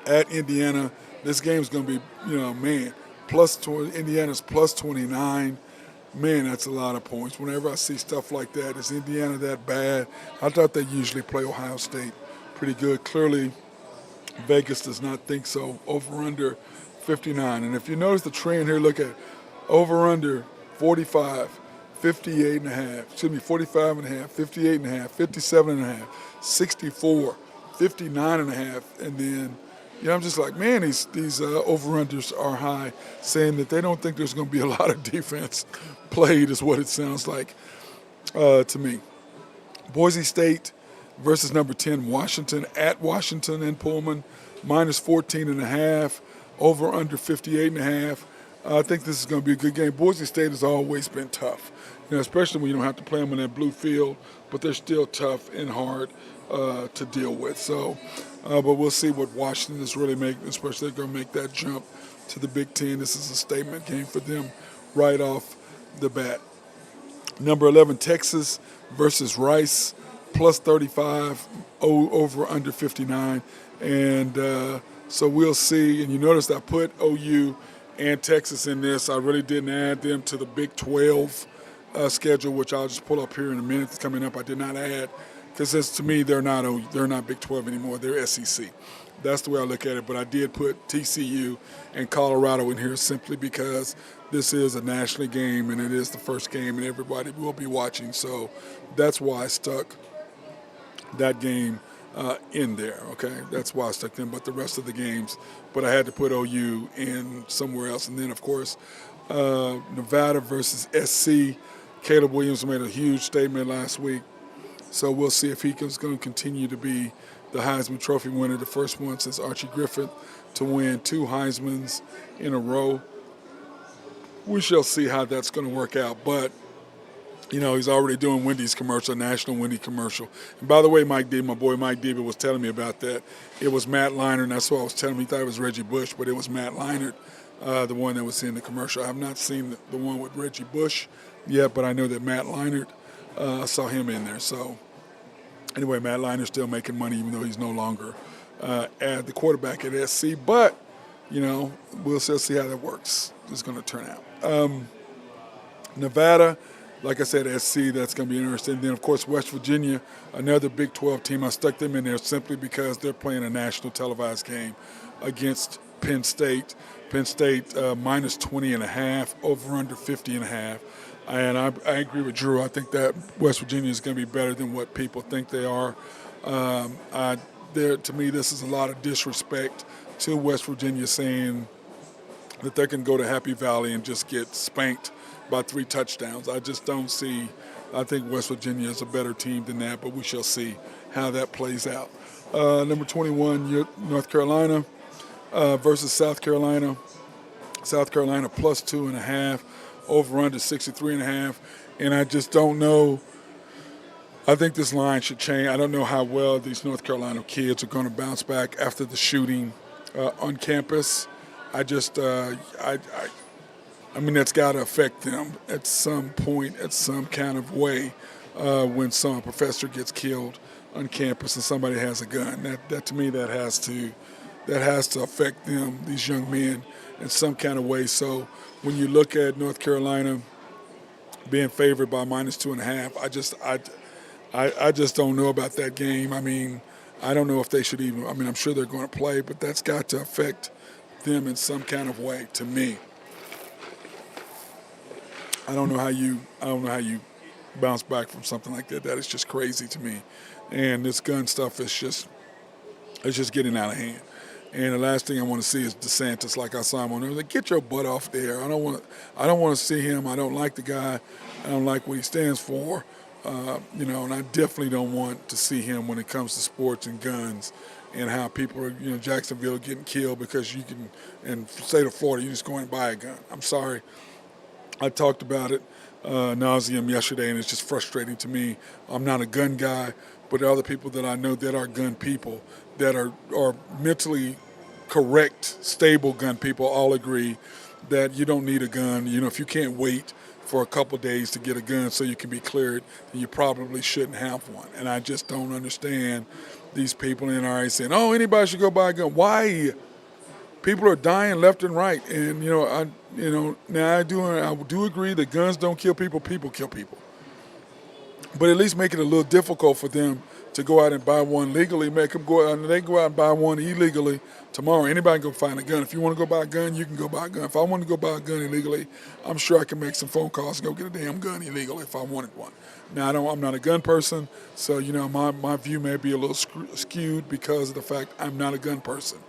at Indiana. This game's going to be, Indiana's plus 29. Man, that's a lot of points. Whenever I see stuff like that, is Indiana that bad? I thought they usually play Ohio State pretty good. Clearly, Vegas does not think so. Over/under 59. And if you notice the trend here, look at over/under 45, 58.5. 45.5, 58.5, 57.5, 64, 59.5, and then. I'm just like, man, these over-unders are high, saying that they don't think there's going to be a lot of defense played is what it sounds like to me. Boise State versus number 10, Washington, at Washington and Pullman, minus 14.5, over-under 58.5. I think this is going to be a good game. Boise State has always been tough, especially when you don't have to play them in that blue field, but they're still tough and hard to deal with. So, but we'll see what Washington is really making, especially they're going to make that jump to the Big Ten. This is a statement game for them right off the bat. Number 11, Texas versus Rice, plus 35, over/under 59. And so we'll see. And you notice I put OU and Texas in this. I really didn't add them to the Big 12 schedule, which I'll just pull up here in a minute. It's coming up. I did not add because to me they're not Big 12 anymore. They're SEC. That's the way I look at it. But I did put TCU and Colorado in here simply because this is a national game and it is the first game and everybody will be watching. So that's why I stuck that game in there, okay? That's why I stuck them, but the rest of the games. But I had to put OU in somewhere else. And then, of course, Nevada versus SC. Caleb Williams made a huge statement last week. So we'll see if he is going to continue to be the Heisman Trophy winner, the first one since Archie Griffith to win 2 Heismans in a row. We shall see how that's going to work out. But, he's already doing Wendy's commercial, National Wendy commercial. And by the way, my boy Mike Deaver was telling me about that. It was Matt Leinart, and that's what I was telling him. He thought it was Reggie Bush, but it was Matt Leinart, the one that was in the commercial. I have not seen the one with Reggie Bush yet, but I know that Matt Leinart, saw him in there. So anyway, Matt Leinert's still making money even though he's no longer the quarterback at SC. But, we'll still see how that works. It's going to turn out. Nevada, like I said, SC, that's going to be interesting. Then, of course, West Virginia, another Big 12 team. I stuck them in there simply because they're playing a national televised game against Penn State. Penn State minus 20.5, over/under 50.5. And I agree with Drew. I think that West Virginia is going to be better than what people think they are. To me, this is a lot of disrespect to West Virginia, saying that they can go to Happy Valley and just get spanked by 3 touchdowns. I just don't see. I think West Virginia is a better team than that, but we shall see how that plays out. Number 21, North Carolina versus South Carolina. South Carolina plus 2.5. Over/under 63.5, and I just don't know. I think this line should change. I don't know how well these North Carolina kids are going to bounce back after the shooting on campus. I mean, that's got to affect them at some point, at some kind of way, when some professor gets killed on campus and somebody has a gun. That to me, that has to that has to affect them, these young men, in some kind of way. So when you look at North Carolina being favored by -2.5, I just don't know about that game. I mean, I don't know if they should even. I mean, I'm sure they're going to play, but that's got to affect them in some kind of way. To me, I don't know how you bounce back from something like that. That is just crazy to me. And this gun stuff is just getting out of hand. And the last thing I want to see is DeSantis, like I saw him on there. Like, get your butt off there. I don't want to see him. I don't like the guy. I don't like what he stands for. And I definitely don't want to see him when it comes to sports and guns and how people are, Jacksonville getting killed because you can, in the state of Florida, you just go and buy a gun. I'm sorry. I talked about it nauseum yesterday, and it's just frustrating to me. I'm not a gun guy, but there are other people that I know that are gun people that are mentally correct, stable gun people all agree that you don't need a gun. If you can't wait for a couple days to get a gun so you can be cleared, then you probably shouldn't have one. And I just don't understand these people in NRA saying, oh, anybody should go buy a gun. Why? People are dying left and right. And, now I do agree that guns don't kill people, people kill people. But at least make it a little difficult for them to go out and buy one legally. Make them go out and they go out and buy one illegally tomorrow. Anybody can go find a gun. If you want to go buy a gun, you can go buy a gun. If I want to go buy a gun illegally, I'm sure I can make some phone calls and go get a damn gun illegally if I wanted one. Now, I'm not a gun person, so, my view may be a little skewed because of the fact I'm not a gun person.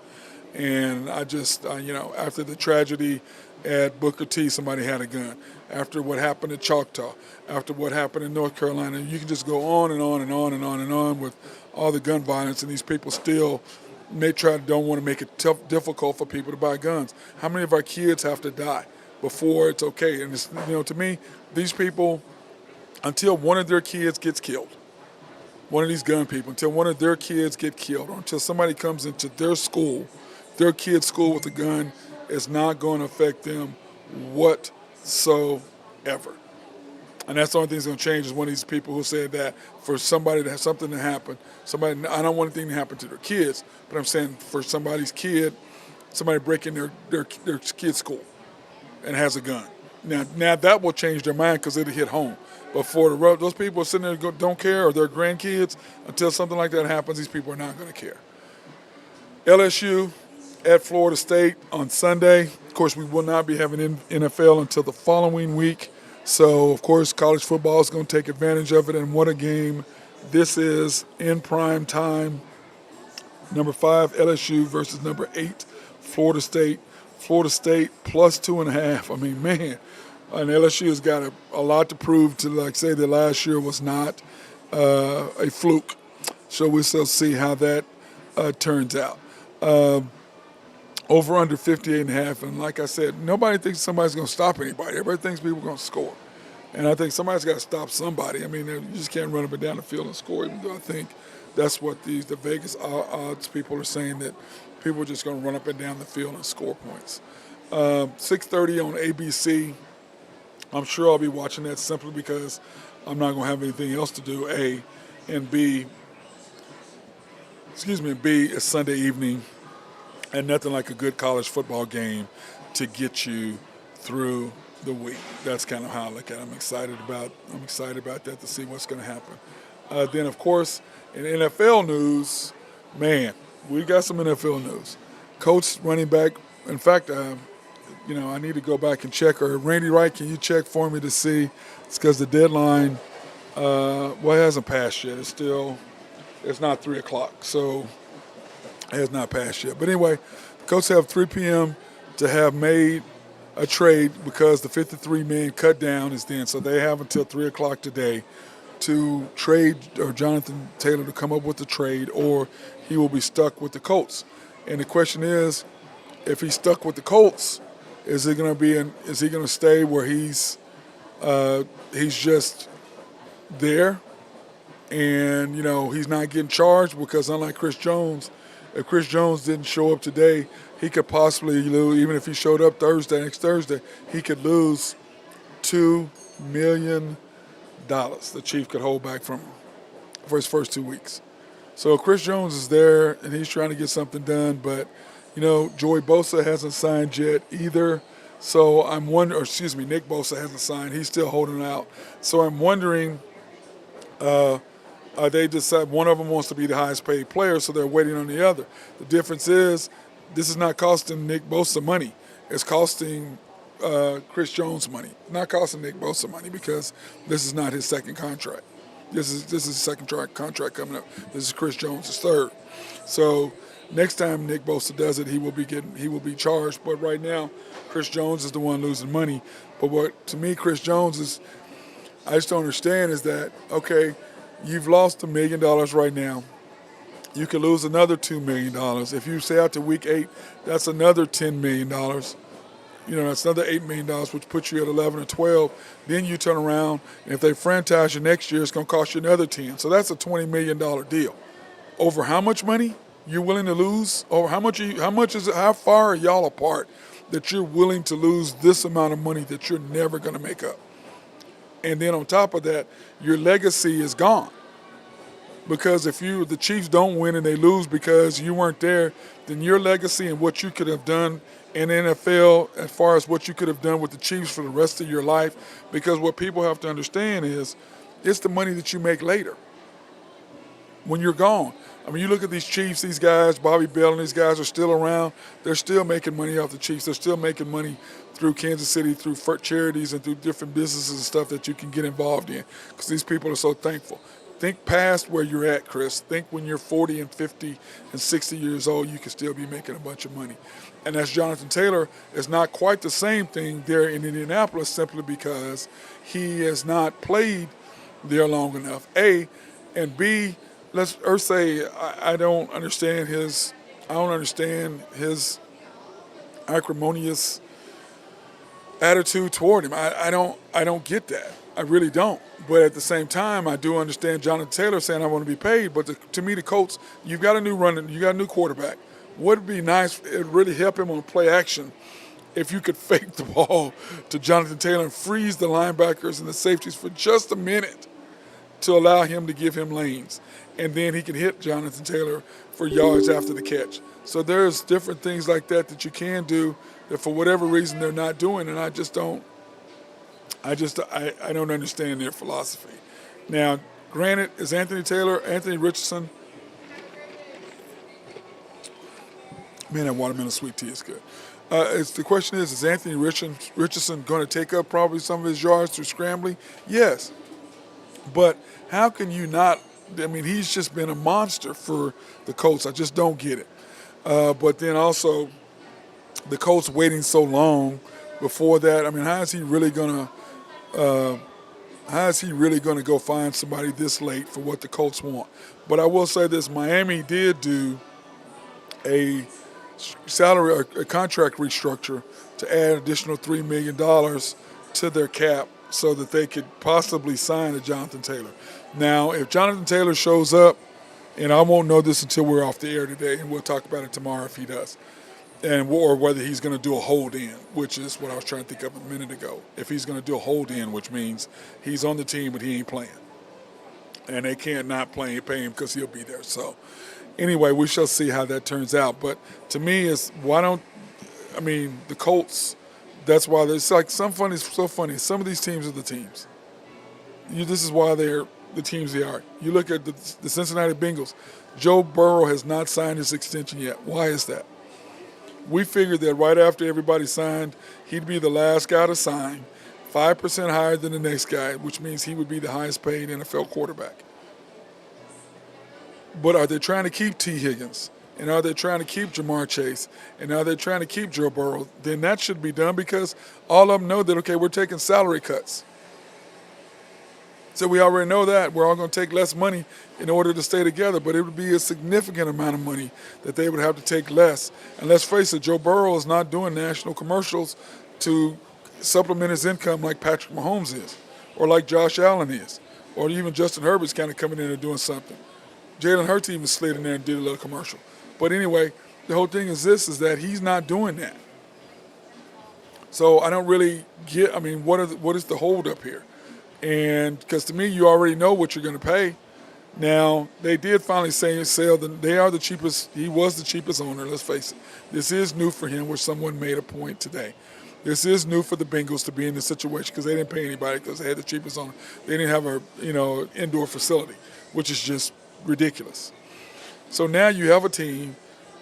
And I just, after the tragedy at Booker T, somebody had a gun. After what happened at Choctaw, after what happened in North Carolina, you can just go on and on and on and on and on with all the gun violence, and these people still don't want to make it difficult for people to buy guns. How many of our kids have to die before it's okay? And it's, to me, these people, until one of their kids gets killed, one of these gun people, until one of their kids get killed, or until somebody comes into their school, their kid's school with a gun, is not going to affect them whatsoever. And that's the only thing that's going to change is one of these people who said that for somebody to have something to happen, I don't want anything to happen to their kids, but I'm saying for somebody's kid, somebody breaking their kid's school and has a gun. Now that will change their mind because it'll hit home. But for those people sitting there don't care, or their grandkids, until something like that happens, these people are not going to care. LSU at Florida State on Sunday. Of course, we will not be having NFL until the following week. So, of course, college football is going to take advantage of it. And what a game this is in prime time. Number 5, LSU versus number 8, Florida State. Florida State plus 2.5. I mean, man. And LSU has got a lot to prove to, like, say, that last year was not a fluke. So we'll still see how that turns out. Over under 58.5, and like I said, nobody thinks somebody's going to stop anybody. Everybody thinks people are going to score. And I think somebody's got to stop somebody. I mean, you just can't run up and down the field and score, even though I think that's what the Vegas odds people are saying, that people are just going to run up and down the field and score points. 6:30 on ABC. I'm sure I'll be watching that simply because I'm not going to have anything else to do, A, and B, it's Sunday evening. And nothing like a good college football game to get you through the week. That's kind of how I look at it. I'm excited about that, to see what's going to happen. Then, of course, in NFL news, man, we got some NFL news. Coach, running back. In fact, I need to go back and check. Or Randy Wright, can you check for me to see? It's because the deadline, it hasn't passed yet. It's not 3 o'clock. So it has not passed yet. But anyway, the Colts have 3 p.m. to have made a trade because the 53-man cut down is then. So they have until 3 o'clock today to trade, or Jonathan Taylor to come up with the trade, or he will be stuck with the Colts. And the question is, if he's stuck with the Colts, is he going to stay where he's just there, and he's not getting charged? Because unlike Chris Jones, if Chris Jones didn't show up today, he could possibly lose. Even if he showed up next Thursday, he could lose $2 million. The Chief could hold back from him for his first 2 weeks. So Chris Jones is there, and he's trying to get something done. But, Joey Bosa hasn't signed yet either. So I'm wondering, or excuse me, Nick Bosa hasn't signed. He's still holding out. So I'm wondering, they decide one of them wants to be the highest paid player, so they're waiting on the other. The difference is this is not costing Nick Bosa money. It's costing Chris Jones money. Not costing Nick Bosa money because this is not his second contract. This is his second contract coming up. This is Chris Jones' third. So next time Nick Bosa does it, he will be charged. But right now, Chris Jones is the one losing money. But what to me, Chris Jones is, I just don't understand is that, okay, you've lost $1 million right now. You could lose another $2 million. If you stay out to week 8, that's another $10 million. That's another $8 million, which puts you at 11 or 12. Then you turn around, and if they franchise you next year, it's going to cost you another 10. So that's a $20 million deal. Over how much money you're willing to lose? Over how far are y'all apart that you're willing to lose this amount of money that you're never going to make up? And then on top of that, your legacy is gone. Because if the Chiefs don't win and they lose because you weren't there, then your legacy and what you could have done in the NFL as far as what you could have done with the Chiefs for the rest of your life, because what people have to understand is it's the money that you make later when you're gone. I mean, you look at these Chiefs, these guys, Bobby Bell and these guys are still around. They're still making money off the Chiefs. They're still making money through Kansas City, through charities and through different businesses and stuff that you can get involved in because these people are so thankful. Think past where you're at, Chris. Think when you're 40 and 50 and 60 years old, you can still be making a bunch of money. And that's Jonathan Taylor. It's not quite the same thing there in Indianapolis simply because he has not played there long enough, A. And B, I don't understand his acrimonious attitude toward him. I don't get that. I really don't. But at the same time, I do understand Jonathan Taylor saying I want to be paid. But to me, the Colts, you've got a new quarterback. Would be nice, it would really help him on play action if you could fake the ball to Jonathan Taylor and freeze the linebackers and the safeties for just a minute to allow him to give him lanes. And then he can hit Jonathan Taylor for yards after the catch. So there's different things like that you can do that for whatever reason they're not doing, and I don't understand their philosophy. Now, granted, is Anthony Richardson, man, that watermelon sweet tea is good. The question is Anthony Richardson going to take up probably some of his yards through scrambling? Yes. But how can you not? I mean, he's just been a monster for the Colts. I just don't get it. But then also, the Colts waiting so long before that. I mean, how is he really going to go find somebody this late for what the Colts want? But I will say this: Miami did do a contract restructure to add additional $3 million to their cap so that they could possibly sign a Jonathan Taylor. Now, if Jonathan Taylor shows up, and I won't know this until we're off the air today, and we'll talk about it tomorrow if he does, or whether he's going to do a hold-in, which is what I was trying to think of a minute ago. If he's going to do a hold-in, which means he's on the team but he ain't playing, and they can't not pay him because he'll be there. So anyway, we shall see how that turns out. But to me, the Colts, that's why it's like so funny. Some of these teams are the teams. This is why they're the teams they are. You look at the Cincinnati Bengals. Joe Burrow has not signed his extension yet. Why is that? We figured that right after everybody signed, he'd be the last guy to sign, 5% higher than the next guy, which means he would be the highest paid NFL quarterback. But are they trying to keep T. Higgins? And are they trying to keep Jamar Chase? And are they trying to keep Joe Burrow? Then that should be done because all of them know that, okay, we're taking salary cuts. So we already know that. We're all going to take less money in order to stay together, but it would be a significant amount of money that they would have to take less. And let's face it, Joe Burrow is not doing national commercials to supplement his income like Patrick Mahomes is, or like Josh Allen is, or even Justin Herbert's kind of coming in and doing something. Jalen Hurts even slid in there and did a little commercial. But anyway, the whole thing is that he's not doing that. So I don't really get, what is the hold up here? And because to me, you already know what you're going to pay. Now, they did finally sell them. They are the cheapest. He was the cheapest owner, let's face it. This is new for him, which someone made a point today. This is new for the Bengals to be in this situation because they didn't pay anybody because they had the cheapest owner. They didn't have a indoor facility, which is just ridiculous. So now you have a team,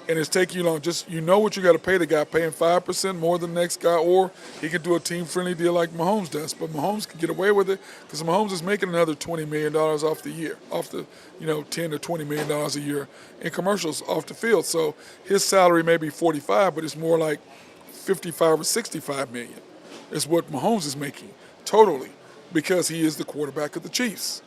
and it's taking you long. Just what you got to pay the guy, paying 5% more than the next guy, or he can do a team-friendly deal like Mahomes does. But Mahomes can get away with it because Mahomes is making another $20 million off the year, off the $10 or $20 million a year in commercials off the field. So his salary may be 45, but it's more like 55 or 65 million. Is what Mahomes is making totally because he is the quarterback of the Chiefs.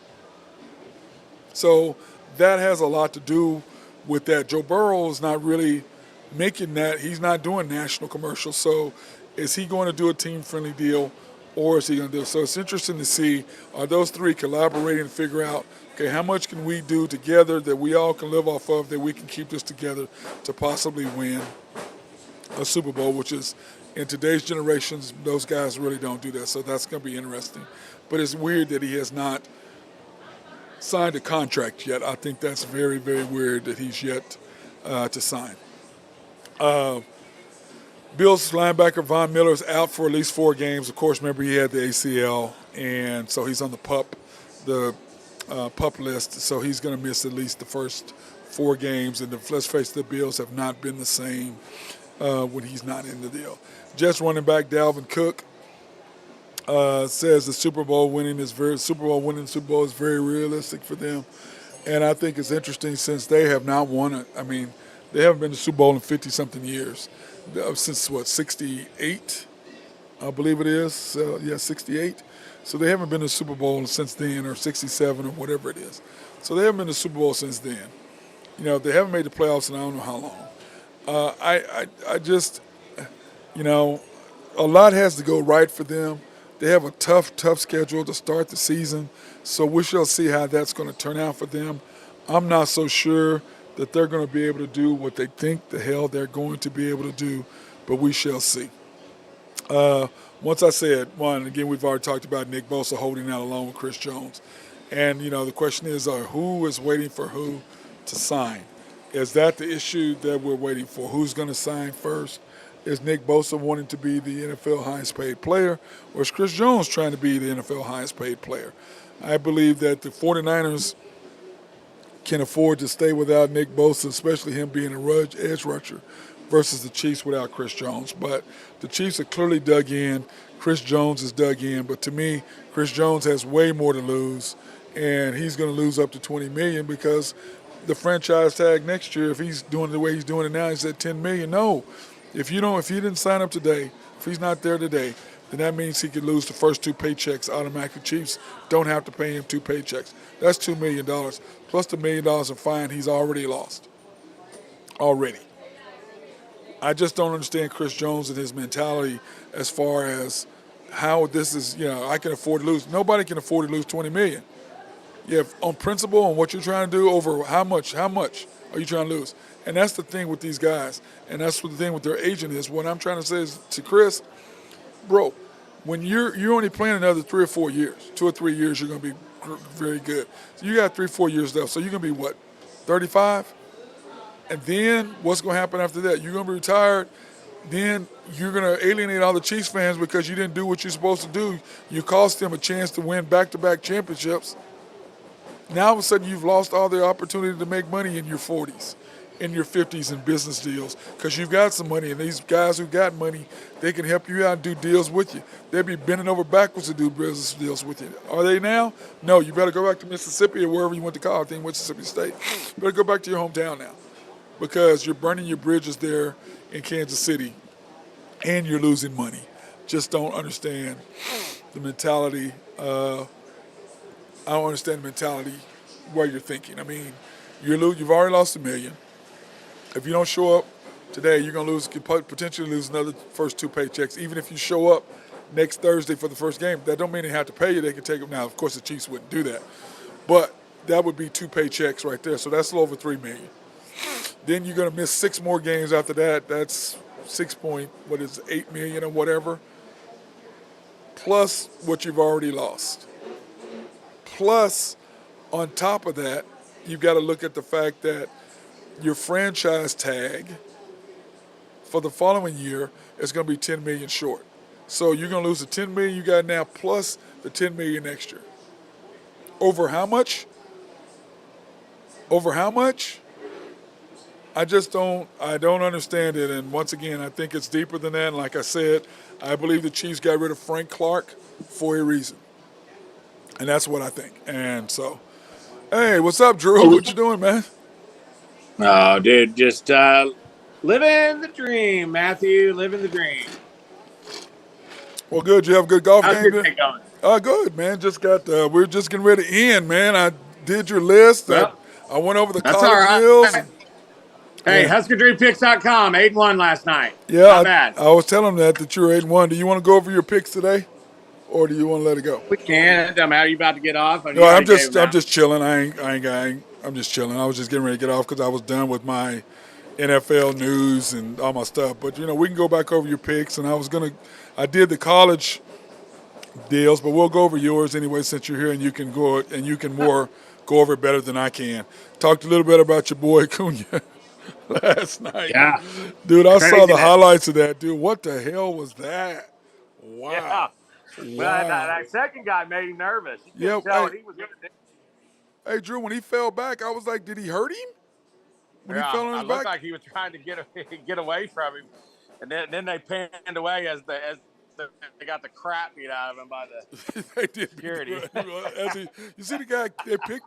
So that has a lot to do with that. Joe Burrow is not really making that. He's not doing national commercials. So is he going to do a team-friendly deal, or is he going to do it? So it's interesting to see, are those three collaborating to figure out, okay, how much can we do together that we all can live off of, that we can keep this together to possibly win a Super Bowl, which is, in today's generations, those guys really don't do that. So that's going to be interesting. But it's weird that he has not signed a contract yet. I think that's very, very weird that he's yet to sign. Bills linebacker Von Miller is out for at least 4 games. Of course, remember he had the ACL, and so he's on the pup list. So he's going to miss at least the first 4 games. And let's face it, the Bills have not been the same when he's not in the deal. Jets running back Dalvin Cook says the Super Bowl winning the Super Bowl is very realistic for them, and I think it's interesting since they have not won it. I mean, they haven't been to the Super Bowl in 50-something years, since 68, I believe it is. 68. So they haven't been to the Super Bowl since then, or 67, or whatever it is. So they haven't been to the Super Bowl since then. They haven't made the playoffs in I don't know how long. I just, a lot has to go right for them. They have a tough schedule to start the season, so we shall see how that's going to turn out for them. I'm not so sure that they're going to be able to do what they think the hell they're going to be able to do, but we shall see. Once I said, again, we've already talked about Nick Bosa holding out along with Chris Jones. And, the question is, who is waiting for who to sign? Is that the issue that we're waiting for? Who's going to sign first? Is Nick Bosa wanting to be the NFL highest paid player, or is Chris Jones trying to be the NFL highest paid player? I believe that the 49ers can afford to stay without Nick Bosa, especially him being a edge rusher, versus the Chiefs without Chris Jones. But the Chiefs are clearly dug in. Chris Jones is dug in. But to me, Chris Jones has way more to lose, and he's going to lose up to $20 million because the franchise tag next year, if he's doing the way he's doing it now, he's at $10 million. No. If he didn't sign up today, if he's not there today, then that means he could lose the first 2 paychecks automatically. Chiefs don't have to pay him 2 paychecks. That's $2 million plus the $1 million in fine he's already lost. Already. I just don't understand Chris Jones and his mentality as far as how this is, I can afford to lose. Nobody can afford to lose $20 million. Yeah, on principle, on what you're trying to do, over how much are you trying to lose? And that's the thing with these guys. And that's what the thing with their agent is. What I'm trying to say is to Chris, bro, when you're only playing another 3 or 4 years, 2 or 3 years, you're going to be very good. So you got 3 or 4 years left. So you're going to be what, 35? And then what's going to happen after that? You're going to be retired. Then you're going to alienate all the Chiefs fans because you didn't do what you're supposed to do. You cost them a chance to win back-to-back championships. Now all of a sudden you've lost all the opportunity to make money in your 40s. In your 50s in business deals because you've got some money, and these guys who got money, they can help you out and do deals with you. They'll be bending over backwards to do business deals with you. Are they now? No, you better go back to Mississippi or wherever you went to college. I think Mississippi State. You better go back to your hometown now because you're burning your bridges there in Kansas City and you're losing money. Just don't understand the mentality. I don't understand the mentality where you're thinking. I mean, you've already lost $1 million. If you don't show up today, you're going to potentially lose another first 2 paychecks. Even if you show up next Thursday for the first game, that don't mean they have to pay you. They can take them now. Of course, the Chiefs wouldn't do that, but that would be 2 paychecks right there. So that's a little over $3 million. Then you're going to miss 6 more games after that. That's $8 million or whatever, plus what you've already lost. Plus, on top of that, you've got to look at the fact that your franchise tag for the following year is going to be 10 million short. So you're going to lose the 10 million you got now plus the 10 million next year. Over how much? Over how much? I don't understand it. And once again, I think it's deeper than that. And like I said, I believe the Chiefs got rid of Frank Clark for a reason. And that's what I think. And so, hey, what's up, Drew? What you doing, man? Oh, dude, just living the dream, Matthew. Living the dream. Well, good. You have a good golf How's game your today? day going? Good, man. Just got, we're just getting ready to end, man. I did your list. I, Well, I went over the that's all college right. meals. And, Hey, yeah. HuskerDreamPicks.com, 8-1 last night. Yeah, Not bad. I was telling them that you're 8-1. Do you want to go over your picks today, or do you want to let it go? We can. It doesn't matter. You about to get off? No, You already gave them I'm out. just chilling. I'm just chilling. I was just getting ready to get off because I was done with my NFL news and all my stuff. But we can go back over your picks. And I did the college deals, but we'll go over yours anyway since you're here and you can go go over it better than I can. Talked a little bit about your boy Cunha last night, Yeah. dude. I saw the Craziness. highlights of that, dude. What the hell was that? Yeah. Wow, Well, wow. that second guy made him nervous. You Yeah, couldn't tell hey, what he was going to do. hey, Drew. When he fell back, I was like, did he hurt him? When he fell Yeah, on his it looked back? like he was trying to get away from him, and then they panned away as they got the crap beat out of him by the They did beat security. you see the guy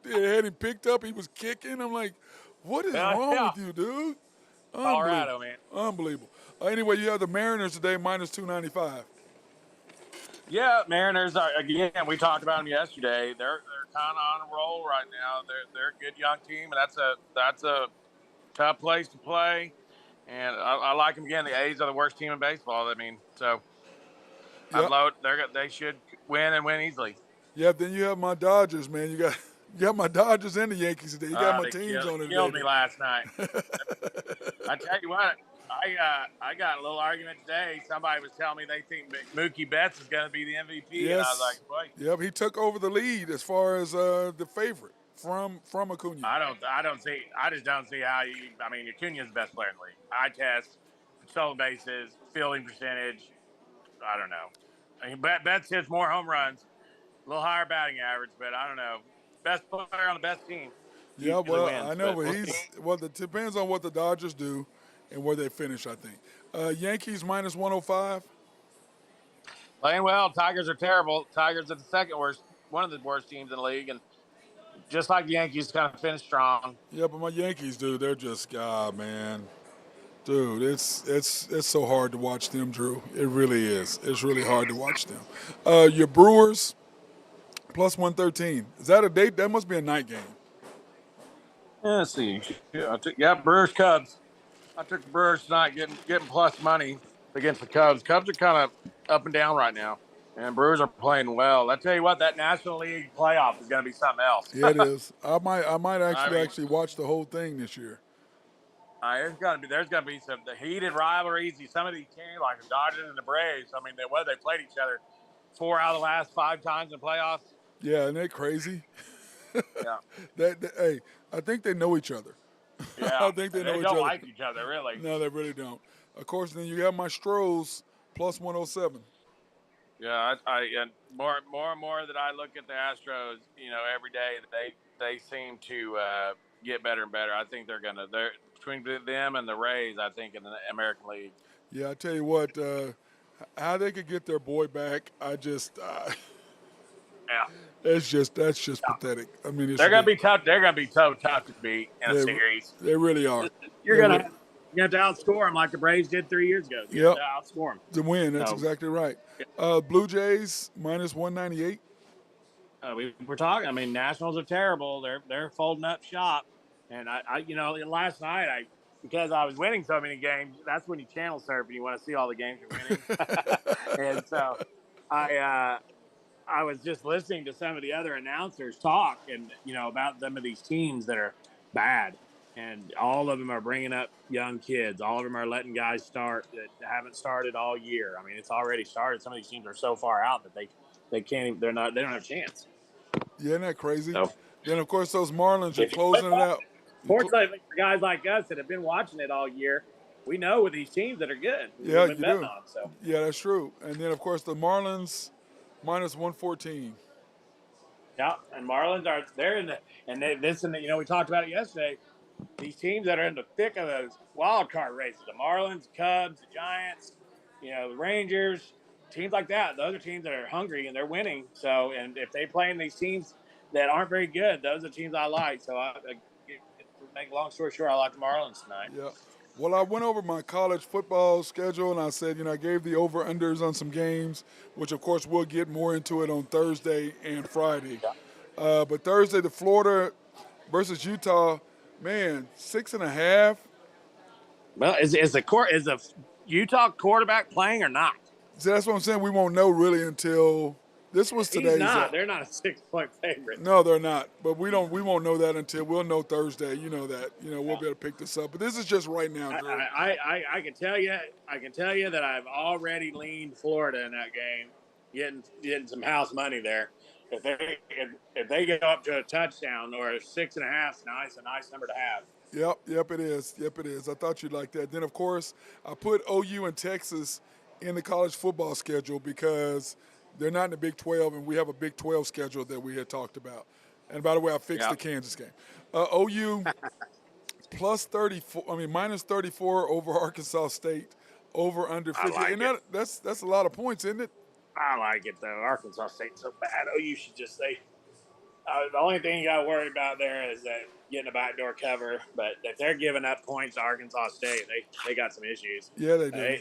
they had him picked up. He was kicking. I'm like, what is wrong Yeah, with you, dude? Unbelievable, Colorado, man. unbelievable. Anyway, you have the Mariners today minus 295. Yeah, Mariners are, again. We talked about them yesterday. They're kind of on a roll right now. They're a good young team, and that's a tough place to play. And I like them again. The A's are the worst team in baseball. I mean, so I'm Yep, low. They should win and win easily. yep. Then you have my Dodgers, man. You got my Dodgers and the Yankees today. You got my They teams on it killed me today. last night. I tell you what, I got a little argument today. Somebody was telling me they think Mookie Betts is going to be the MVP, and I was like, Yes. boy, Yep, he took over the lead as far as the favorite from Acuna. I just don't see how you. I mean, Acuna's the best player in the league. Eye test, stolen bases, fielding percentage. I don't know. I mean, Betts hits more home runs, a little higher batting average, but I don't know. Best player on the best team Yeah, usually well, I wins, know, but but we'll see. it depends on what the Dodgers do and where they finish, I think. Yankees minus 105. Playing well. Tigers are terrible. Tigers are the second worst, one of the worst teams in the league, and just like the Yankees, kind of finished strong. Yeah, but my Yankees, dude, they're just, God, man. Dude, it's so hard to watch them, Drew. It really is. It's really hard to watch them. Your Brewers plus 113. Is that a date? That must be a night game. Yeah, let's see. Yeah, Brewers Cubs. I took the Brewers tonight, getting plus money against the Cubs. Cubs are kind of up and down right now, and Brewers are playing well. I tell you what, that National League playoff is going to be something else. Yeah, it is. I might I mean, actually watch the whole thing this year. there's gonna be some the heated rivalries. Some of these teams, like the Dodgers and the Braves. I mean, they played each other 4 out of the last 5 times in playoffs. Yeah, isn't that crazy? Yeah, Hey, I think they know each other. yeah, I think they and they know each don't other. like each other really. No, they really don't. Of course, then you have my Stros plus 107. Yeah, and more and more that I look at the Astros, every day they seem to get better and better. I think they're between them and the Rays. I think in the American League. Yeah, I tell you what, how they could get their boy back, Yeah, that's just pathetic. I mean, it's they're gonna be ridiculous. tough. They're gonna be so tough to beat in a They series. they really are. You're They gonna re- you have to outscore them like the Braves did 3 years ago. You have yep, to outscore them. to win. That's So exactly right. Blue Jays minus 198. we're talking. I mean, Nationals are terrible. They're folding up shop. And last night because I was winning so many games, that's when you channel surf and you want to see all the games you're winning. And so I I was just listening to some of the other announcers talk and about some of these teams that are bad, and all of them are bringing up young kids. All of them are letting guys start that haven't started all year. I mean, it's already started. Some of these teams are so far out that they can't even, they don't have a chance. Yeah, isn't that crazy? So Then, of course, those Marlins are If you closing it out. Fortunately, for guys like us that have been watching it all year, we know with these teams that are good. Yeah, We've been you betting do. on them. So Yeah, that's true. And then, of course, the Marlins minus 114. yeah, and Marlins are they're in the we talked about it yesterday. These teams that are in the thick of those wild card races, the Marlins, Cubs, the Giants, the Rangers, teams like that. Those are teams that are hungry and they're winning. So, and if they play in these teams that aren't very good, those are the teams I like. So, to make a long story short, I like the Marlins tonight. Yeah. Well, I went over my college football schedule and I said, I gave the over-unders on some games, which, of course, we'll get more into it on Thursday and Friday. Yeah. But Thursday, the Florida versus Utah, man, 6.5. Well, is the Utah quarterback playing or not? So that's what I'm saying. We won't know really until this was today's. He's not. They're not a 6-point favorite. No, they're not. But we won't know that until we'll know Thursday. You know that. We'll be able to pick this up. But this is just right now, Drew. I can tell you that I've already leaned Florida in that game, getting some house money there. If they go up to a touchdown or a 6.5, nice, a nice number to have. Yep, it is. I thought you'd like that. Then, of course, I put OU and Texas in the college football schedule because they're not in the Big 12, and we have a Big 12 schedule that we had talked about. And by the way, I fixed the Kansas game. OU minus 34 over Arkansas State, over under 50. I like and that's a lot of points, isn't it? I like it though. Arkansas State's so bad. OU should just say. The only thing you got to worry about there is that getting a backdoor cover. But if they're giving up points to Arkansas State, they got some issues. Yeah, they do.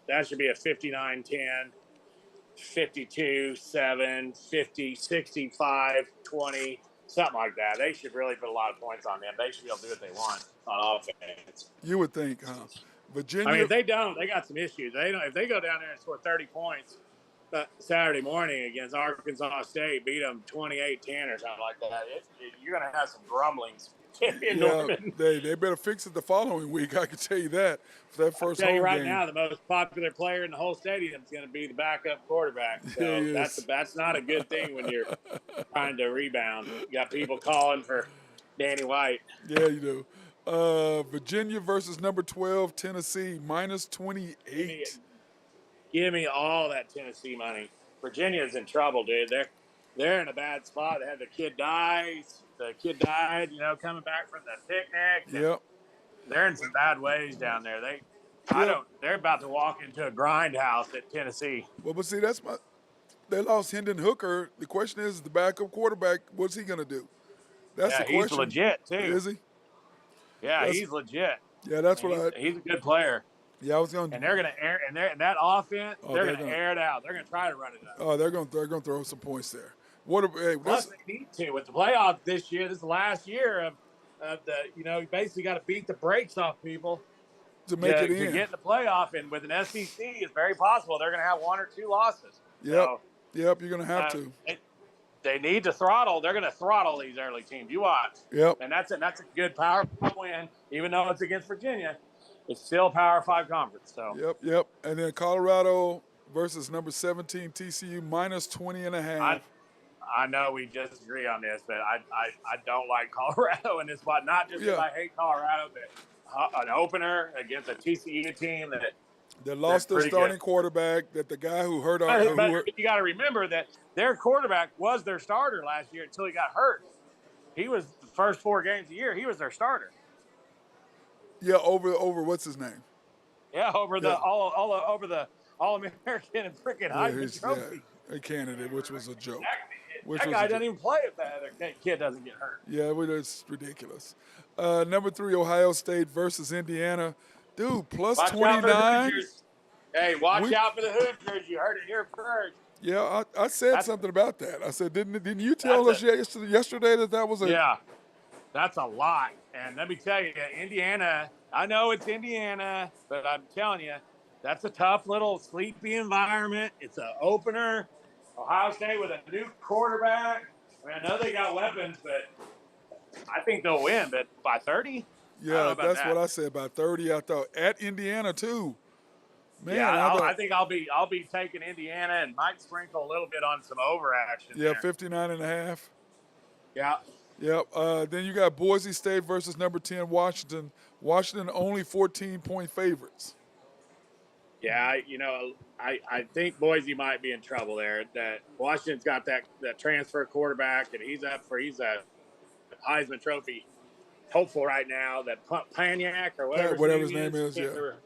That should be a 59-10, 52-7, 50, 65, 20, something like that. They should really put a lot of points on them. They should be able to do what they want on offense. You would think, huh? Virginia. I mean, if they don't, they got some issues. If they go down there and score 30 points Saturday morning against Arkansas State, beat them 28-10 or something like that, you're going to have some grumblings in Norman. They better fix it the following week. I can tell you that for that first home game. Right now, the most popular player in the whole stadium is going to be the backup quarterback. So that's not a good thing when you're trying to rebound. You got people calling for Danny White. Yeah, you do. Virginia versus number 12 Tennessee, minus 28. Give me all that Tennessee money. Virginia's in trouble, dude. They're in a bad spot. They had the kid die. The kid died, coming back from the picnic. Yep. They're in some bad ways down there. They're about to walk into a grindhouse at Tennessee. Well, but see, they lost Hendon Hooker. The question is, the backup quarterback, what's he going to do? That's the question. He's legit, too. Is he? Yeah, he's legit. Yeah, he's a good player. Yeah, I was going. And they're going to air, and that offense, they're going to air it out. They're going to try to run it up. Oh, they're going to throw some points there. Plus, they need to with the playoffs this year. This is the last year of the. You basically got to beat the brakes off people to make it in. To get in the playoff, and with an SEC, it's very possible they're going to have 1 or 2 losses. Yep, you're going to have to. They need to throttle. They're going to throttle these early teams. You watch. Yep. And that's a good Power 5 win, even though it's against Virginia. It's still a Power 5 conference. So. Yep. And then Colorado versus number 17 TCU, minus 20.5. I know we disagree on this, but I don't like Colorado in this spot. Not just because I hate Colorado, but an opener against a TCU team that lost their starting quarterback. That the guy who hurt. But you got to remember that their quarterback was their starter last year until he got hurt. He was the first 4 games of the year. He was their starter. Yeah, over what's his name? Yeah, over the All-American and freaking Heisman Trophy. A candidate, which was a joke. That guy doesn't even play if that other kid doesn't get hurt. Yeah, it's ridiculous. Number 3, Ohio State versus Indiana. Dude, plus 29. Hey, watch out for the Hoosiers. You heard it here first. Yeah, I said something about that. I said, didn't you tell us yesterday that was a... Yeah, that's a lot. And let me tell you, Indiana, I know it's Indiana, but I'm telling you, that's a tough little sleepy environment. It's an opener. Ohio State with a new quarterback. I know they got weapons, but I think they'll win. But by 30? Yeah, that's what I said. By 30, I thought. At Indiana, too. Man, yeah, I think I'll be taking Indiana and might sprinkle a little bit on some over action. Yeah, 59.5. Yeah. Yep. Then you got Boise State versus number 10 Washington. Washington only 14-point favorites. Yeah, I think Boise might be in trouble there. That Washington's got that transfer quarterback, and he's a Heisman Trophy hopeful right now. That Paniak or whatever his Whatever name his name is, is, can't yeah. remember.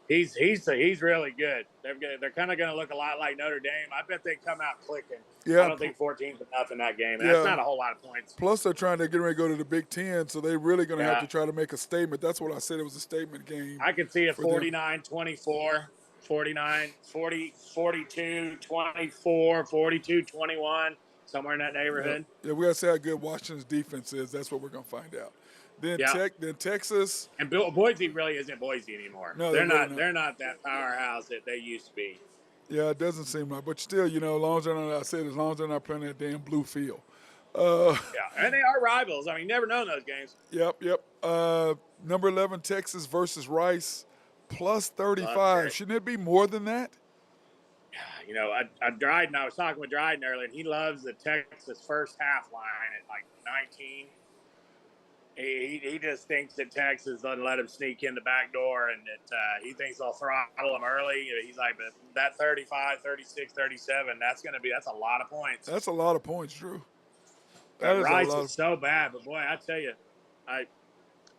He's really good. They're kind of going to look a lot like Notre Dame. I bet they come out clicking. I Yeah. don't think 14 is enough in that game. And that's Yeah. not a whole lot of points. Plus, they're trying to get ready to go to the Big Ten, so they're really going to have Yeah. to try to make a statement. That's what I said. It was a statement game. I could see a for them. 49-24, 49, 40, 42, 24, 42, 21, somewhere in that neighborhood. Yeah, we got to see how good Washington's defense is. That's what we're going to find out. Then Yeah. then Texas. And Boise really isn't Boise anymore. No, they're really not. They're not that powerhouse that they used to be. Yeah, it doesn't seem like. But still, as long as they're not, as long as they're not playing that damn blue field. Yeah, and they are rivals. I mean, you never know in those games. Yep. Number 11, Texas versus Rice, plus 35. Shouldn't it be more than that? Dryden, I was talking with Dryden earlier, and he loves the Texas first half line at like 19. He just thinks that Texas doesn't let him sneak in the back door, and that he thinks they'll throttle him early. He's like, but that 35, 36, 37, that's a lot of points. That's a lot of points, Drew. Rice is so bad, but boy, I tell you, I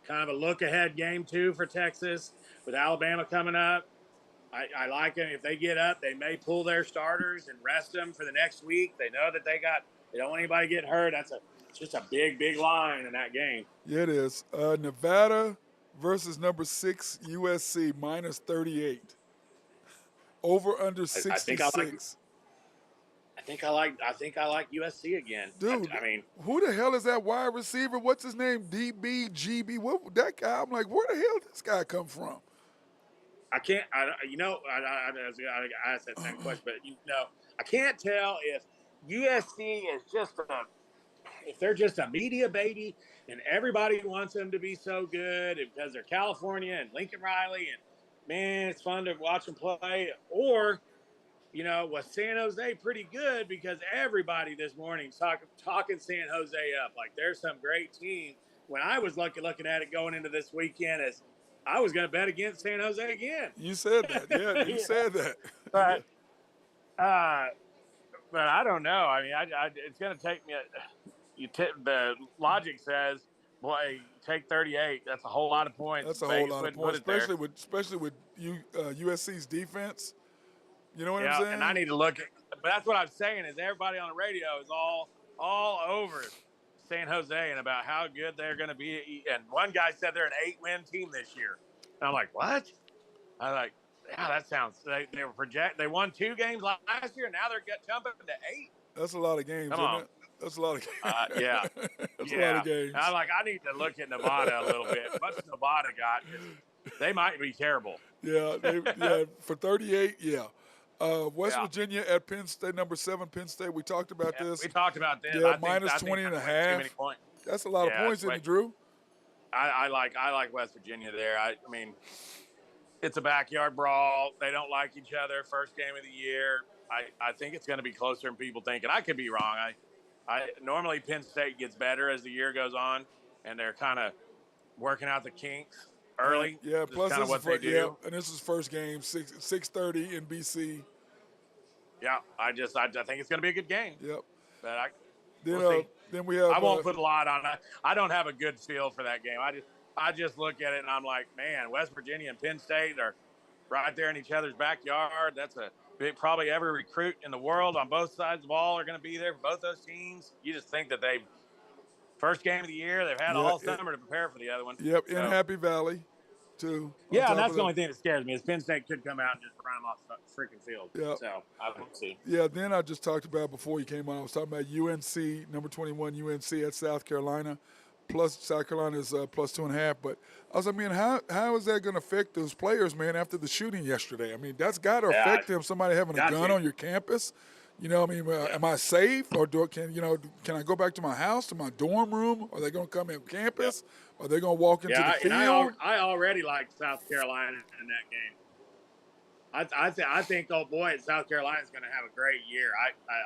kind of a look-ahead game, too, for Texas with Alabama coming up. I like them. If they get up, they may pull their starters and rest them for the next week. They know that they don't want anybody getting hurt. It's just a big, big line in that game. Yeah, it is. Nevada versus number 6 USC, minus 38. Over under 66. I think I like USC again. Dude, I mean, who the hell is that wide receiver? What's his name? DBGB. What that guy? I'm like, where the hell did this guy come from? I can't. I asked that same question, but I can't tell if USC is if they're just a media baby and everybody wants them to be so good because they're California and Lincoln Riley and man, it's fun to watch them play, or was San Jose pretty good because everybody this morning talking San Jose up like they're some great team. When I was looking at it going into this weekend, as I was going to bet against San Jose again. You said that, yeah. You said that. But I don't know. I mean, it's going to take me. The logic says, boy, take 38. That's a whole lot of points. That's a whole lot of points, especially with USC's defense. You know what I'm saying? And I need to look at. But that's what I'm saying is everybody on the radio is all over San Jose and about how good they're going to be. And one guy said they're an 8-win team this year. And I'm like, what? I'm like, yeah, that sounds. They won 2 games last year, and now they're jumping to 8. That's a lot of games, isn't it? That's a lot of games. Yeah. That's a lot of games. I'm like, I need to look at Nevada a little bit. What's Nevada got? They might be terrible. Yeah, for 38, yeah. West Virginia at Penn State, number 7 Penn State. We talked about this. We talked about this. Yeah, minus 20 and a half. That's a lot of points, isn't it, Drew? I like West Virginia there. I mean, it's a backyard brawl. They don't like each other. First game of the year. I think it's going to be closer than people think. And I could be wrong. I normally Penn State gets better as the year goes on, and they're kind of working out the kinks early. Yeah, plus kind of what they do. Yeah, and this is first game, 6:30 in BC. Yeah, I think it's going to be a good game. Yep. But then we have. I won't put a lot on it. I don't have a good feel for that game. I just look at it and I'm like, man, West Virginia and Penn State are right there in each other's backyard. That's probably every recruit in the world on both sides of the ball are going to be there for both those teams. You just think that first game of the year, they've had all summer to prepare for the other one. Yep, in Happy Valley, too. Yeah, and that's the only thing that scares me is Penn State could come out and just run them off the freaking field. Yep. So I don't see. Yeah, then I just talked about before you came on, I was talking about UNC, number 21 UNC at South Carolina. Plus South Carolina is plus 2.5. But I was like, man, how is that going to affect those players, man, after the shooting yesterday? I mean, that's got to affect them. Somebody having a gun on your campus. Am I safe, or can I go back to my house, to my dorm room? Are they going to come in campus? Yep. Are they going to walk into the field? I already liked South Carolina in that game. I think old boy at South Carolina is going to have a great year.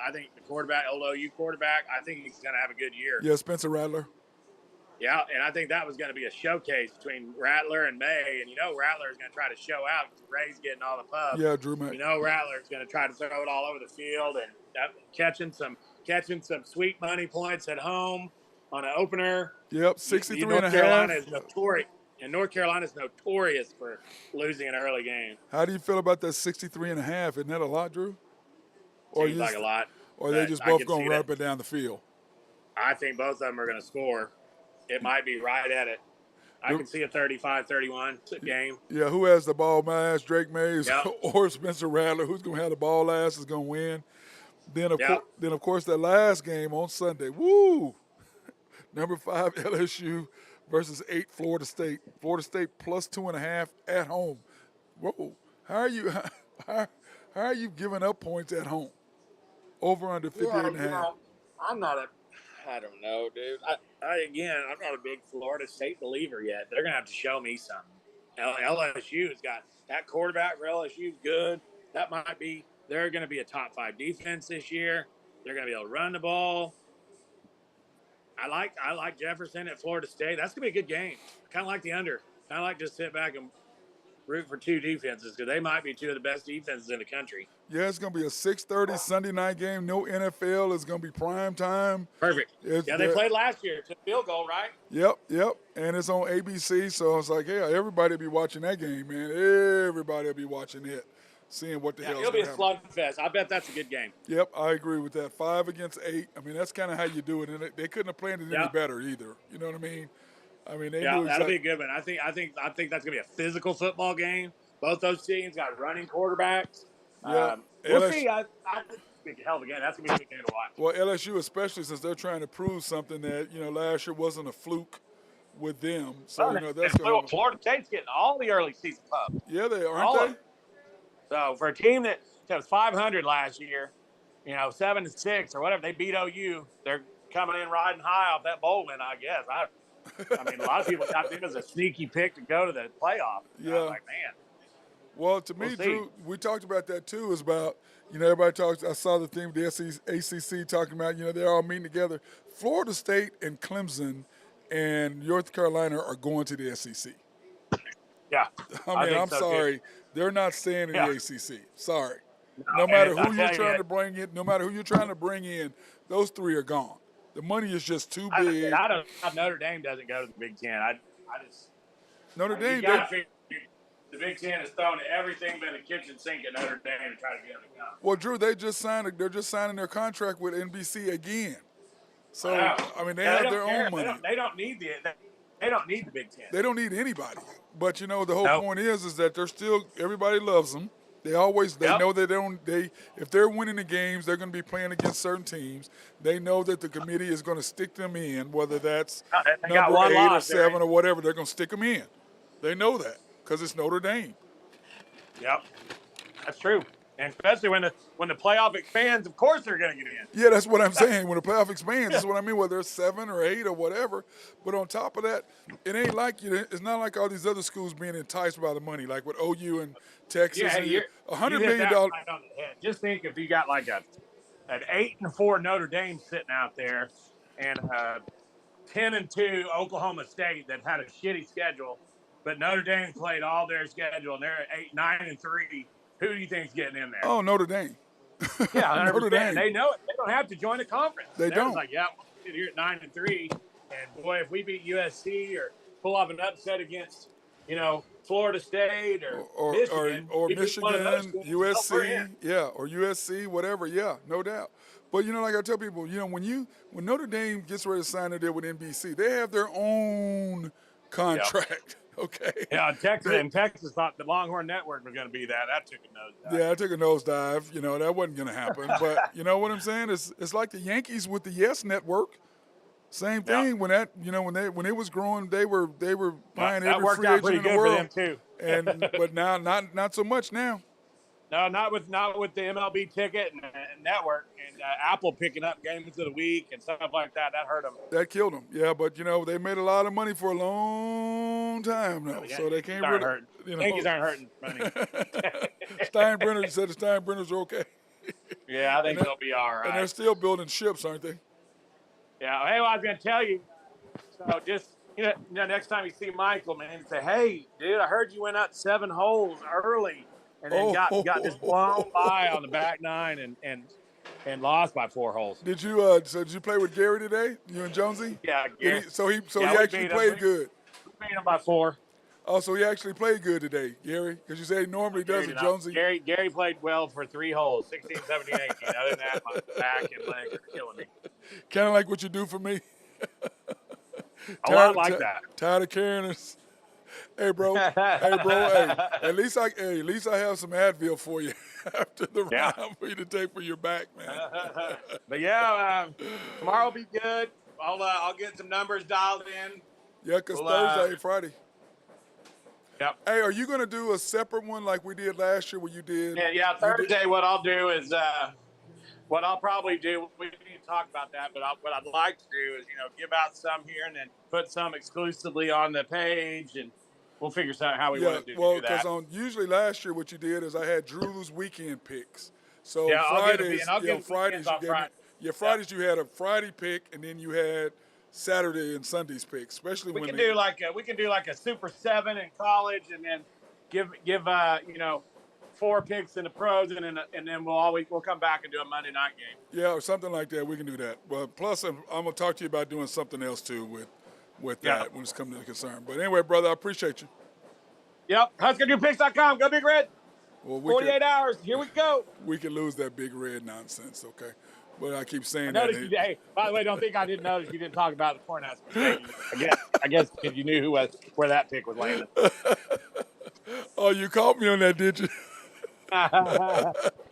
I think the quarterback, old OU quarterback, I think he's going to have a good year. Yeah, Spencer Rattler. Yeah, and I think that was going to be a showcase between Rattler and May. And Rattler is going to try to show out because Ray's getting all the pub. Yeah, Drew Mack. Rattler is going to try to throw it all over the field and catching some sweet money points at home on an opener. Yep, 63 and a North Carolina half. is notorious. And North Carolina is notorious for losing an early game. How do you feel about that 63 and a half? Isn't that a lot, Drew? Seems like a lot. Or they just both going to run up and down the field? I think both of them are going to score. It might be right at it. I can see a 35-31 game. Yeah, who has the ball last? Drake Mays Yep. or Spencer Rattler? Who's going to have the ball last is going to win. Then, of course, that last game on Sunday. Woo! Number 5 LSU versus 8 Florida State. Florida State plus 2.5 at home. Whoa! How are you giving up points at home? Over under 58 and a half. I don't know, dude. I'm not a big Florida State believer yet. They're gonna have to show me something. LSU's got that quarterback for LSU's good. That might be. They're gonna be a top 5 defense this year. They're gonna be able to run the ball. I like Jefferson at Florida State. That's gonna be a good game. Kind of like the under. Kind of like just sit back and root for 2 defenses because they might be 2 of the best defenses in the country. Yeah, it's going to be a 6:30 Sunday night game. No NFL. It's going to be prime time. Perfect. They played last year. It's a field goal, right? Yep. And it's on ABC, so it's like, yeah, everybody will be watching that game, man. Everybody will be watching it, seeing what the hell. It'll be a slugfest. I bet that's a good game. Yep, I agree with that. 5 against 8. I mean, that's kind of how you do it, and they couldn't have planned it any better either. You know what I mean? They knew that'll be a good one. I think that's gonna be a physical football game. Both those teams got running quarterbacks. Yeah, we'll see. I think it's a hell of a game. That's gonna be a good game to watch. Well, LSU especially since they're trying to prove something that last year wasn't a fluke with them. So that's going. Florida State's getting all the early season pub. Yeah, they aren't they? So for a team that was 500 last year, 7-6 or whatever, they beat OU. They're coming in riding high off that bowl win, I guess. I mean, a lot of people got them as a sneaky pick to go to the playoff. Yeah. I was like, man. Well, to me, Drew, we talked about that too. Is about everybody talks. I saw the thing with the ACC talking about they're all meeting together. Florida State and Clemson and North Carolina are going to the SEC. Yeah, I'm sorry, too. They're not staying in the ACC. Sorry. No matter who you're trying to bring in, no matter who you're trying to bring in, those 3 are gone. The money is just too big. I don't know. Notre Dame doesn't go to the Big Ten. Notre Dame. The Big Ten has thrown everything but a kitchen sink at Notre Dame to try to get them to come. Well, Drew, they're just signing their contract with NBC again. So they have their own money. They don't need the Big Ten. They don't need anybody. But the whole point is that they're still everybody loves them. They know that if they're winning the games, they're going to be playing against certain teams. They know that the committee is going to stick them in, whether that's number 8 or 7 or whatever. They're going to stick them in. They know that because it's Notre Dame. Yep, that's true. And especially when the playoff expands, of course they're going to get in. Yeah, that's what I'm saying. When the playoff expands, that's what I mean. Whether it's 7 or 8 or whatever. But on top of that, it ain't like it's not like all these other schools being enticed by the money, like with OU and Texas. Yeah, $100 million. Right on the head. Just think if you got like an 8-4 Notre Dame sitting out there, and 10-2 Oklahoma State that had a shitty schedule, but Notre Dame played all their schedule and they're at 8-9-3. Who do you think's getting in there? Oh, Notre Dame. Yeah, Notre Dame. They know it. They don't have to join the conference. They're don't. Like, we'll sit here at 9-3, and boy, if we beat USC or pull off an upset against, Florida State or Michigan, USC, or USC, whatever. Yeah, no doubt. But like I tell people, when Notre Dame gets ready to sign a deal with NBC, they have their own contract. Yep. Okay. Yeah, Texas thought the Longhorn Network was going to be that. That took a nosedive. Yeah, I took a nosedive. That wasn't going to happen. But you know what I'm saying? It's like the Yankees with the Yes Network. Same thing. When when it was growing, they were buying every free agent in the world. That worked out pretty good for them too. But now not so much now. No, not with the MLB ticket and network and Apple picking up games of the week and stuff like that. That hurt them. That killed them. Yeah, but they made a lot of money for a long time now, Yeah, so they Yankees can't aren't really. hurting. Yankees aren't hurting money. Steinbrenner said the Steinbrenners are okay, Yeah, I think and they'll be all and they're right. still building ships, aren't they? Yeah. Hey, well, I was gonna tell you. So just next time you see Michael, man, say, "Hey, dude, I heard you went up 7 holes early, and then got just blown by on the back 9 and lost by 4 holes." Did you did you play with Gary today? You and Jonesy? Yeah, Did Gary. he? So he Yeah, we actually beat him. played good. We beat him by 4. Oh, so he actually played good today, Gary? Because you say he normally doesn't, Jonesy. Gary played well for 3 holes, 16, 17, 18. Other than that, my back and leg are killing me. Kind of like what you do for me. A lot like that. Tired of carrying us. Hey, bro. Hey, at least I have some Advil for you after the round for you to take for your back, man. But yeah, tomorrow will be good. I'll get some numbers dialed in. Yeah, because Thursday, Friday. Yep. Hey, are you going to do a separate one like we did last year where you did? Yeah, Thursday what I'll do is what I'll probably do, we need to talk about that, but what I'd like to do is, give out some here and then put some exclusively on the page, and we'll figure out how we want to do that. Well, because usually last year what you did is I had Drew's weekend picks. So Fridays, Fridays you had a Friday pick, and then you had Saturday and Sunday's pick, especially we can do like a Super 7 in college, and then give 4 picks in the pros, and then we'll come back and do a Monday night game. Yeah, or something like that. We can do that. Well, plus I'm gonna talk to you about doing something else too with that when it's coming to the concern. But anyway, brother, I appreciate you. Yep, HuskerDoPicks.com. Go Big Red. Well, 48 hours. Here we go. We can lose that Big Red nonsense, okay? But I keep saying that. Hey, by the way, don't think I didn't notice you didn't talk about the Cornhuskers. I guess you knew where that pick was landing. Oh, you caught me on that, did you?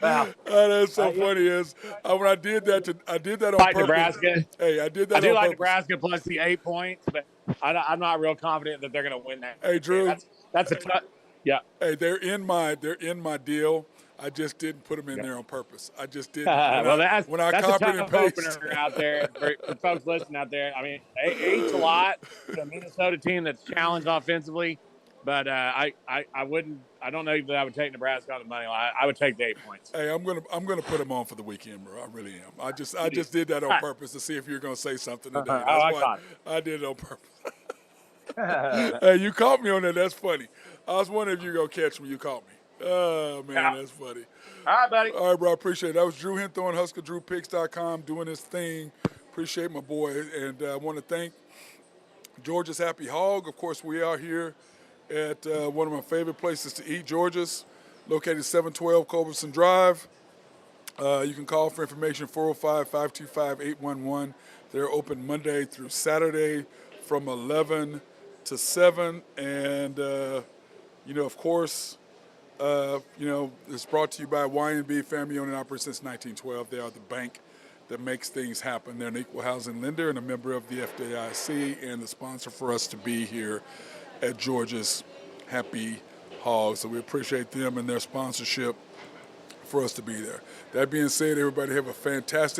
That's so funny. When I did that, I did that on purpose. Nebraska. Hey, I did that. I do like Nebraska plus the 8 points, but I'm not real confident that they're going to win that. Hey, Drew, that's a tough. Yeah. Hey, they're in my deal. I just didn't put them in there on purpose. I just didn't. That's copied a tough and pasted. opener out there for folks listening out there. I mean, 8's a lot for a Minnesota team that's challenged offensively, but I wouldn't. I don't know that I would take Nebraska on the money line. I would take the 8 points. Hey, I'm gonna put them on for the weekend, bro. I really am. I just did that on purpose to see if you're gonna say something today. That's why I did it on purpose. Hey, you caught me on that. That's funny. I was wondering if you were going to catch me. You caught me. Oh, man, That's funny. All right, buddy. All right, bro, I appreciate it. That was Drew Hinthorn, HuskerDrewPicks.com, doing his thing. Appreciate my boy. And I want to thank Georgia's Happy Hog. Of course, we are here at one of my favorite places to eat, Georgia's, located 712 Culberson Drive. You can call for information, 405-525-811. They're open Monday through Saturday from 11 to 7, and of course, it's brought to you by YNB, family owned and operated since 1912. They are the bank that makes things happen. They're an equal housing lender and a member of the FDIC, and the sponsor for us to be here at Georgia's Happy Hog. So we appreciate them and their sponsorship for us to be there. That being said, everybody have a fantastic